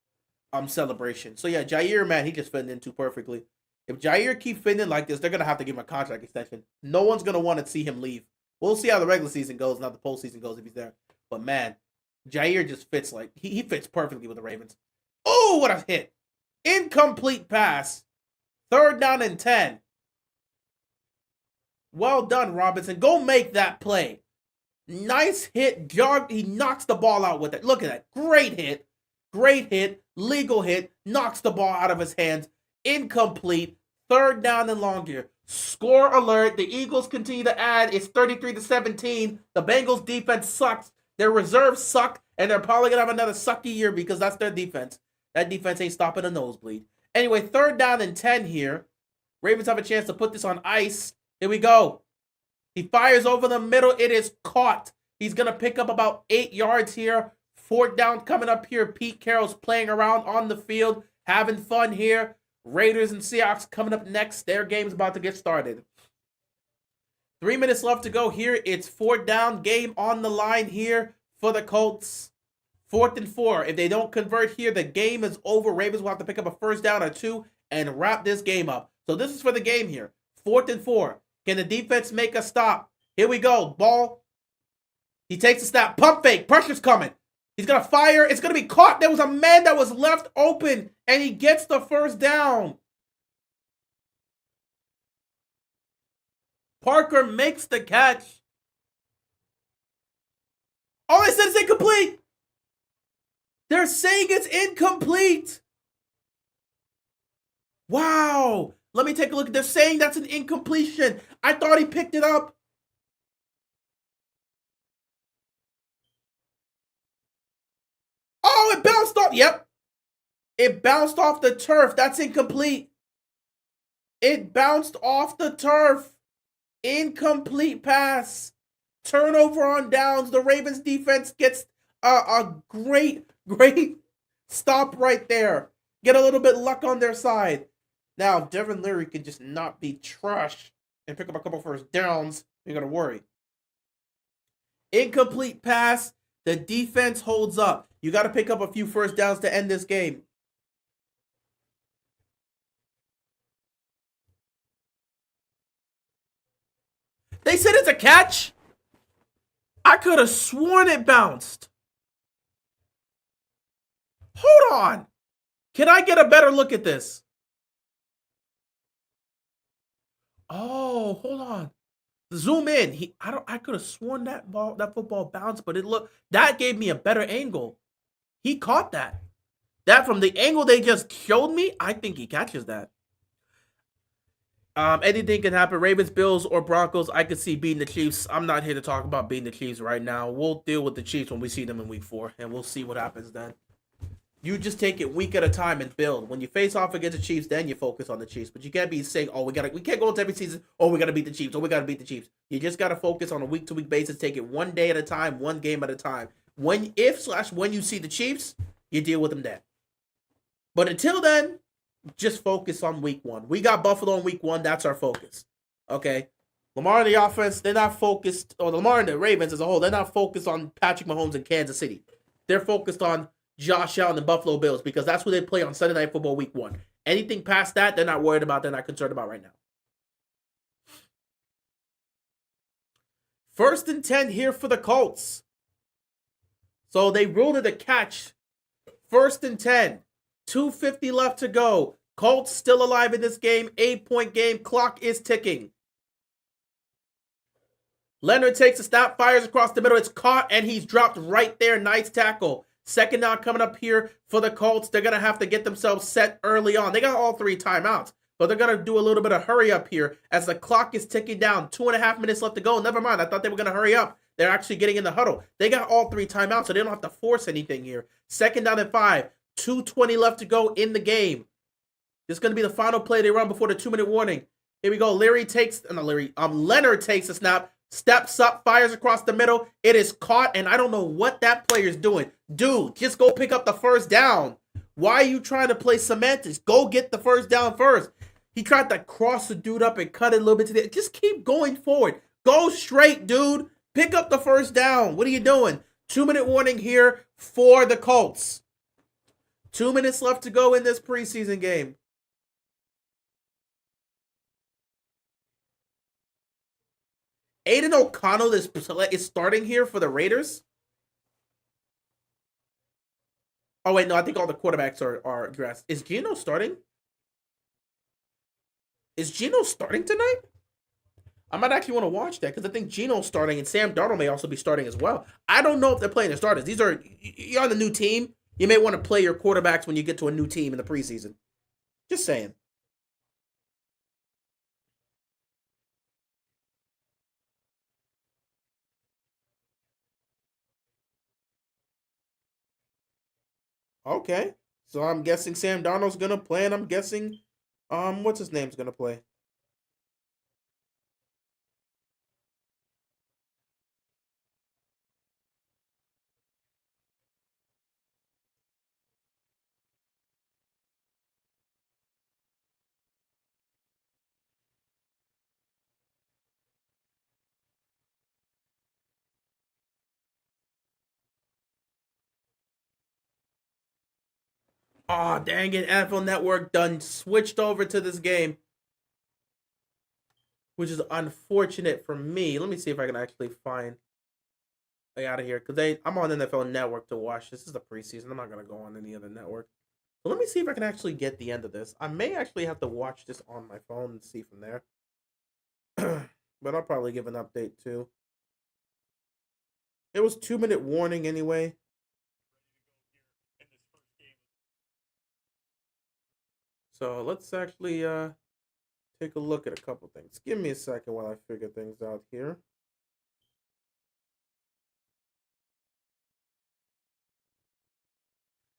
celebration. So yeah, Jair, man, he just fit in too perfectly. If Jair keeps fitting in like this, they're going to have to give him a contract extension. No one's going to want to see him leave. We'll see how the regular season goes, not the postseason goes if he's there. But man, Jair just fits like, he fits perfectly with the Ravens. Oh, what a hit. Incomplete pass. 3rd down and 10. Well done, Robinson. Go make that play. Nice hit. He knocks the ball out with it. Look at that. Great hit. Great hit. Legal hit. Knocks the ball out of his hands. Incomplete. 3rd down and longer. Score alert. The Eagles continue to add. It's 33-17. The Bengals defense sucks. Their reserves suck. And they're probably going to have another sucky year because that's their defense. That defense ain't stopping a nosebleed. Anyway, 3rd down and 10 here. Ravens have a chance to put this on ice. Here we go. He fires over the middle. It is caught. He's going to pick up about 8 yards here. 4th down coming up here. Pete Carroll's playing around on the field, having fun here. Raiders and Seahawks coming up next. Their game's about to get started. 3 minutes left to go here. It's 4th down, game on the line here for the Colts. 4th and 4. If they don't convert here, the game is over. Ravens will have to pick up a 1st down or 2 and wrap this game up. So this is for the game here. 4th and 4. Can the defense make a stop? Here we go. Ball. He takes a snap. Pump fake. Pressure's coming. He's going to fire. It's going to be caught. There was a man that was left open, and he gets the 1st down. Parker makes the catch. Oh, they said it's incomplete. They're saying it's incomplete. Wow. Let me take a look. They're saying that's an incompletion. I thought he picked it up. Oh, it bounced off. Yep. It bounced off the turf. That's incomplete. It bounced off the turf. Incomplete pass. Turnover on downs. The Ravens defense gets a great stop right there. Get a little bit luck on their side. Now, Devin Leary can just not be trashed and pick up a couple 1st downs. You're going to worry. Incomplete pass. The defense holds up. You got to pick up a few 1st downs to end this game. They said it's a catch. I could have sworn it bounced. Hold on. Can I get a better look at this? Oh, hold on. Zoom in. I could have sworn that football bounced, but that gave me a better angle. He caught that. That from the angle they just showed me, I think he catches that. Anything can happen. Ravens, Bills, or Broncos. I could see beating the Chiefs. I'm not here to talk about beating the Chiefs right now. We'll deal with the Chiefs when we see them in week 4, and we'll see what happens then. You just take it week at a time and build. When you face off against the Chiefs, then you focus on the Chiefs. But you can't be saying, we can't go into every season, we got to beat the Chiefs, we got to beat the Chiefs. You just got to focus on a week-to-week basis. Take it one day at a time, one game at a time. When you see the Chiefs, you deal with them then. But until then, just focus on week 1. We got Buffalo in week 1. That's our focus. Okay? Lamar and the offense, they're not focused, or Lamar and the Ravens as a whole, they're not focused on Patrick Mahomes in Kansas City. They're focused on Josh Allen and the Buffalo Bills because that's who they play on Sunday Night Football week 1. Anything past that, they're not worried about. They're not concerned about right now. 1st and 10 here for the Colts. So they ruled it a catch. 1st and 10. 2:50 left to go. Colts still alive in this game. 8-point game. Clock is ticking. Leonard takes a snap, fires across the middle. It's caught, and he's dropped right there. Nice tackle. 2nd down coming up here for the Colts. They're going to have to get themselves set early on. They got all 3 timeouts, but they're going to do a little bit of hurry up here as the clock is ticking down. 2.5 minutes left to go. Never mind. I thought they were going to hurry up. They're actually getting in the huddle. They got all 3 timeouts, so they don't have to force anything here. 2nd down and 5. 2:20 left to go in the game. This is going to be the final play they run before the 2-minute warning. Here we go. Leonard takes a snap, steps up, fires across the middle. It is caught, and I don't know what that player's doing. Dude, just go pick up the 1st down. Why are you trying to play semantics? Go get the 1st down first. He tried to cross the dude up and cut it a little bit to the. Just keep going forward. Go straight, dude. Pick up the 1st down. What are you doing? 2-minute warning here for the Colts. 2 minutes left to go in this preseason game. Aiden O'Connell is starting here for the Raiders. Oh, wait, no, I think all the quarterbacks are dressed. Is Geno starting? Is Geno starting tonight? I might actually want to watch that because I think Geno's starting and Sam Darnold may also be starting as well. I don't know if they're playing the starters. You're on the new team. You may want to play your quarterbacks when you get to a new team in the preseason. Just saying. Okay. So I'm guessing Sam Darnold's going to play, and I'm guessing, what's his name's going to play? Oh, dang it. NFL Network done switched over to this game, which is unfortunate for me. Let me see if I can actually find way out of here, because I'm on NFL Network to watch. This is the preseason. I'm not going to go on any other network. But let me see if I can actually get the end of this. I may actually have to watch this on my phone and see from there. But I'll probably give an update too. It was 2-minute warning anyway. So let's actually take a look at a couple things. Give me a second while I figure things out here.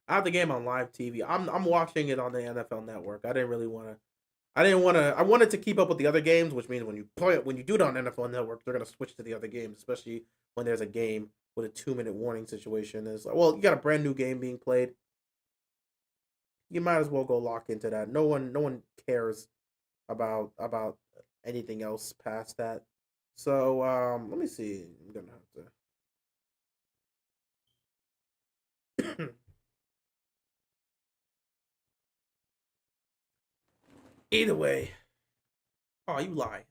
I have the game on live TV. I'm watching it on the NFL Network. I didn't really want to. I wanted to keep up with the other games, which means when you play it, when you do it on NFL Network, they're gonna switch to the other games, especially when there's a game with a 2-minute warning situation. Is like, well, you got a brand new game being played. You might as well go lock into that. No one cares about anything else past that. So let me see. I'm gonna have to. Either way. Oh, you lie.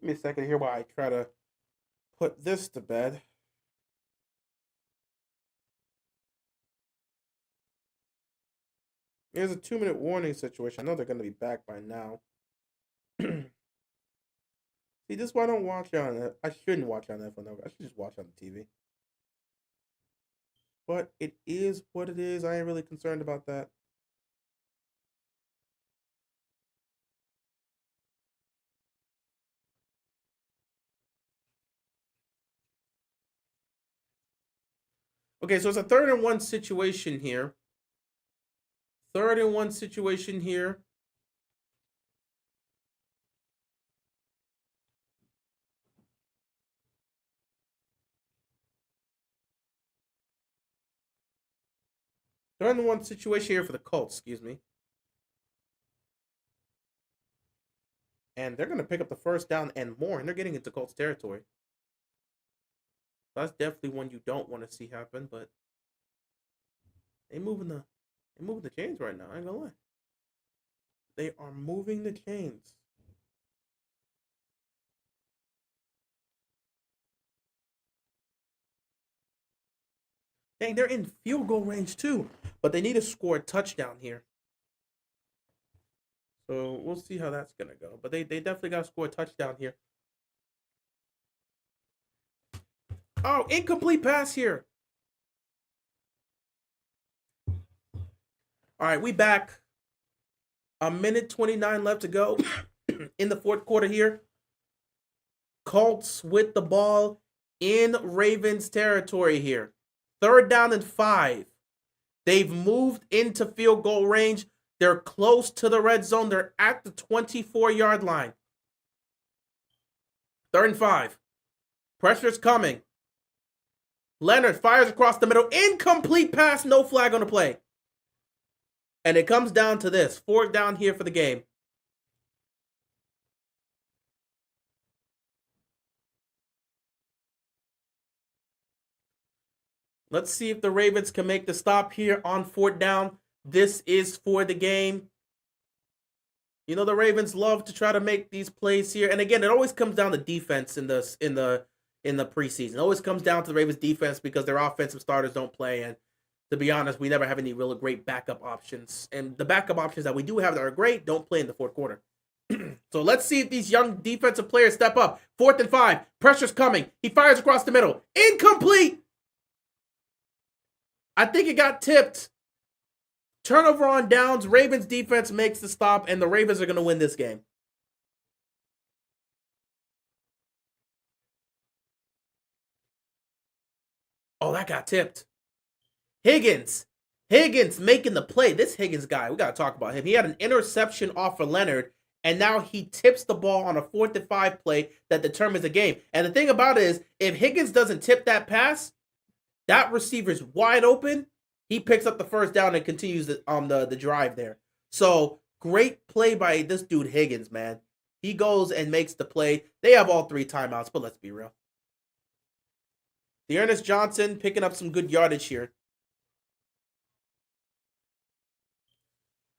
Give me a second here while I try to put this to bed. Here's a 2-minute warning situation. I know they're going to be back by now. See, this is why I don't watch on it. I shouldn't watch on NFL Network. I should just watch on the TV. But it is what it is. I ain't really concerned about that. Okay, so it's a 3rd-and-1 situation here. 3rd-and-1 situation here. Third and one situation here for the Colts, excuse me. And they're going to pick up the 1st down and more, and they're getting into Colts territory. That's definitely one you don't want to see happen, but they moving the chains right now. I ain't gonna lie. They are moving the chains. Dang, they're in field goal range too, but they need to score a touchdown here. So we'll see how that's gonna go. But they definitely got to score a touchdown here. Oh, incomplete pass here. All right, we back. 1:29 left to go in the 4th quarter here. Colts with the ball in Ravens territory here. 3rd down and 5. They've moved into field goal range. They're close to the red zone. They're at the 24-yard line. 3rd and 5. Pressure's coming. Leonard fires across the middle. Incomplete pass. No flag on the play. And it comes down to this. 4th down here for the game. Let's see if the Ravens can make the stop here on 4th down. This is for the game. You know, the Ravens love to try to make these plays here. And again, it always comes down to defense in the preseason. It always comes down to the Ravens defense because their offensive starters don't play. And to be honest, we never have any really great backup options. And the backup options that we do have that are great don't play in the 4th quarter. So let's see if these young defensive players step up. 4th and 5. Pressure's coming. He fires across the middle. Incomplete. I think it got tipped. Turnover on downs. Ravens defense makes the stop, and the Ravens are going to win this game. Oh, that got tipped. Higgins making the play. This Higgins guy, we got to talk about him. He had an interception off of Leonard, and now he tips the ball on a 4th and 5 play that determines the game. And the thing about it is, if Higgins doesn't tip that pass, that receiver's wide open. He picks up the 1st down and continues the drive there. So great play by this dude Higgins, man. He goes and makes the play. They have all 3 timeouts, but let's be real. Dearness Johnson picking up some good yardage here.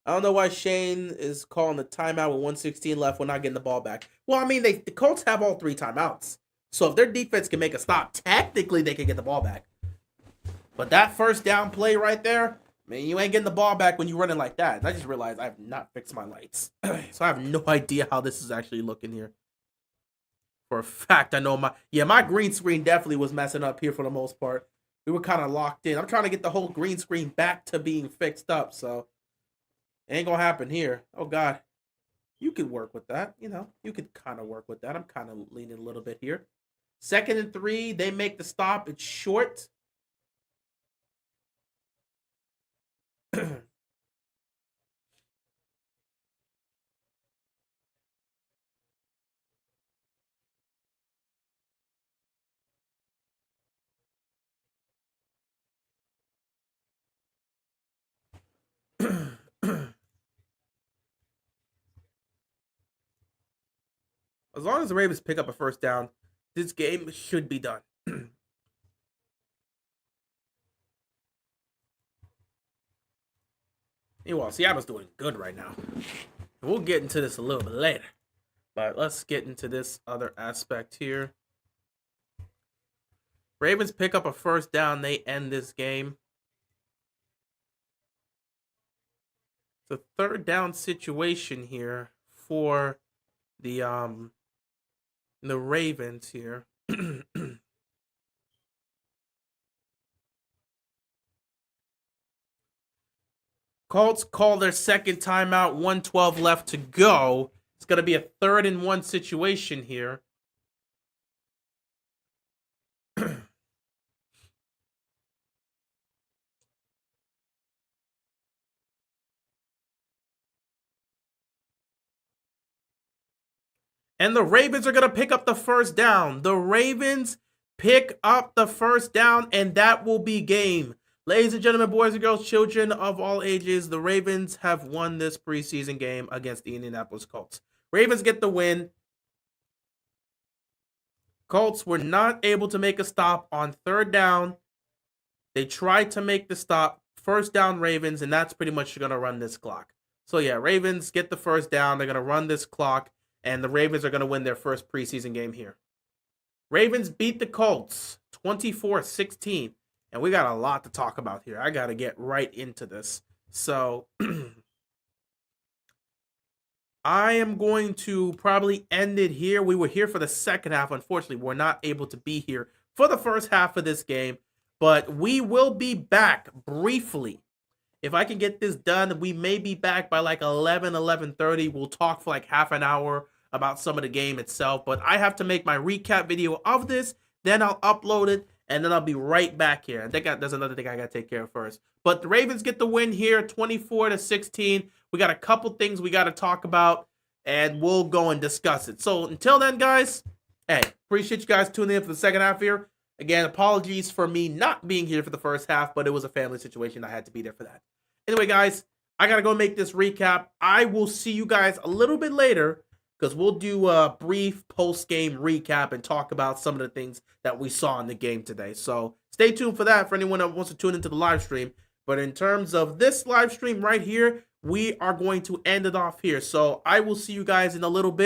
I don't know why Shane is calling the timeout with 116 left. We're not getting the ball back. Well, I mean, the Colts have all 3 timeouts. So if their defense can make a stop, technically they can get the ball back. But that first down play right there, man, you ain't getting the ball back when you're running like that. And I just realized I have not fixed my lights. So I have no idea how this is actually looking here. For a fact, I know my green screen definitely was messing up here for the most part. We were kind of locked in. I'm trying to get the whole green screen back to being fixed up, so it ain't gonna happen here. Oh God, you could work with that. You could kind of work with that. I'm kind of leaning a little bit here. 2nd and 3, they make the stop. It's short. As long as the Ravens pick up a first down, this game should be done. Meanwhile, Seattle's doing good right now. We'll get into this a little bit later. But let's get into this other aspect here. Ravens pick up a first down. They end this game. It's a 3rd down situation here for the Ravens here. Colts call their 2nd timeout, 1:12 left to go. It's going to be a 3rd and 1 situation here. And the Ravens are going to pick up the first down. The Ravens pick up the first down, and that will be game. Ladies and gentlemen, boys and girls, children of all ages, the Ravens have won this preseason game against the Indianapolis Colts. Ravens get the win. Colts were not able to make a stop on 3rd down. They tried to make the stop. First down, Ravens, and that's pretty much going to run this clock. So, yeah, Ravens get the first down. They're going to run this clock, and the Ravens are going to win their first preseason game here. Ravens beat the Colts 24-16. And we got a lot to talk about here. I got to get right into this. So I am going to probably end it here. We were here for the second half. Unfortunately, we're not able to be here for the first half of this game. But we will be back briefly. If I can get this done, we may be back by like 11:30. We'll talk for like half an hour about some of the game itself. But I have to make my recap video of this. Then I'll upload it. And then I'll be right back here. I think there's another thing I got to take care of first. But the Ravens get the win here, 24-16. We got a couple things we got to talk about, and we'll go and discuss it. So until then, guys, hey, appreciate you guys tuning in for the second half here. Again, apologies for me not being here for the first half, but it was a family situation. I had to be there for that. Anyway, guys, I got to go make this recap. I will see you guys a little bit later, because we'll do a brief post-game recap and talk about some of the things that we saw in the game today. So stay tuned for that for anyone that wants to tune into the live stream. But in terms of this live stream right here, we are going to end it off here. So I will see you guys in a little bit.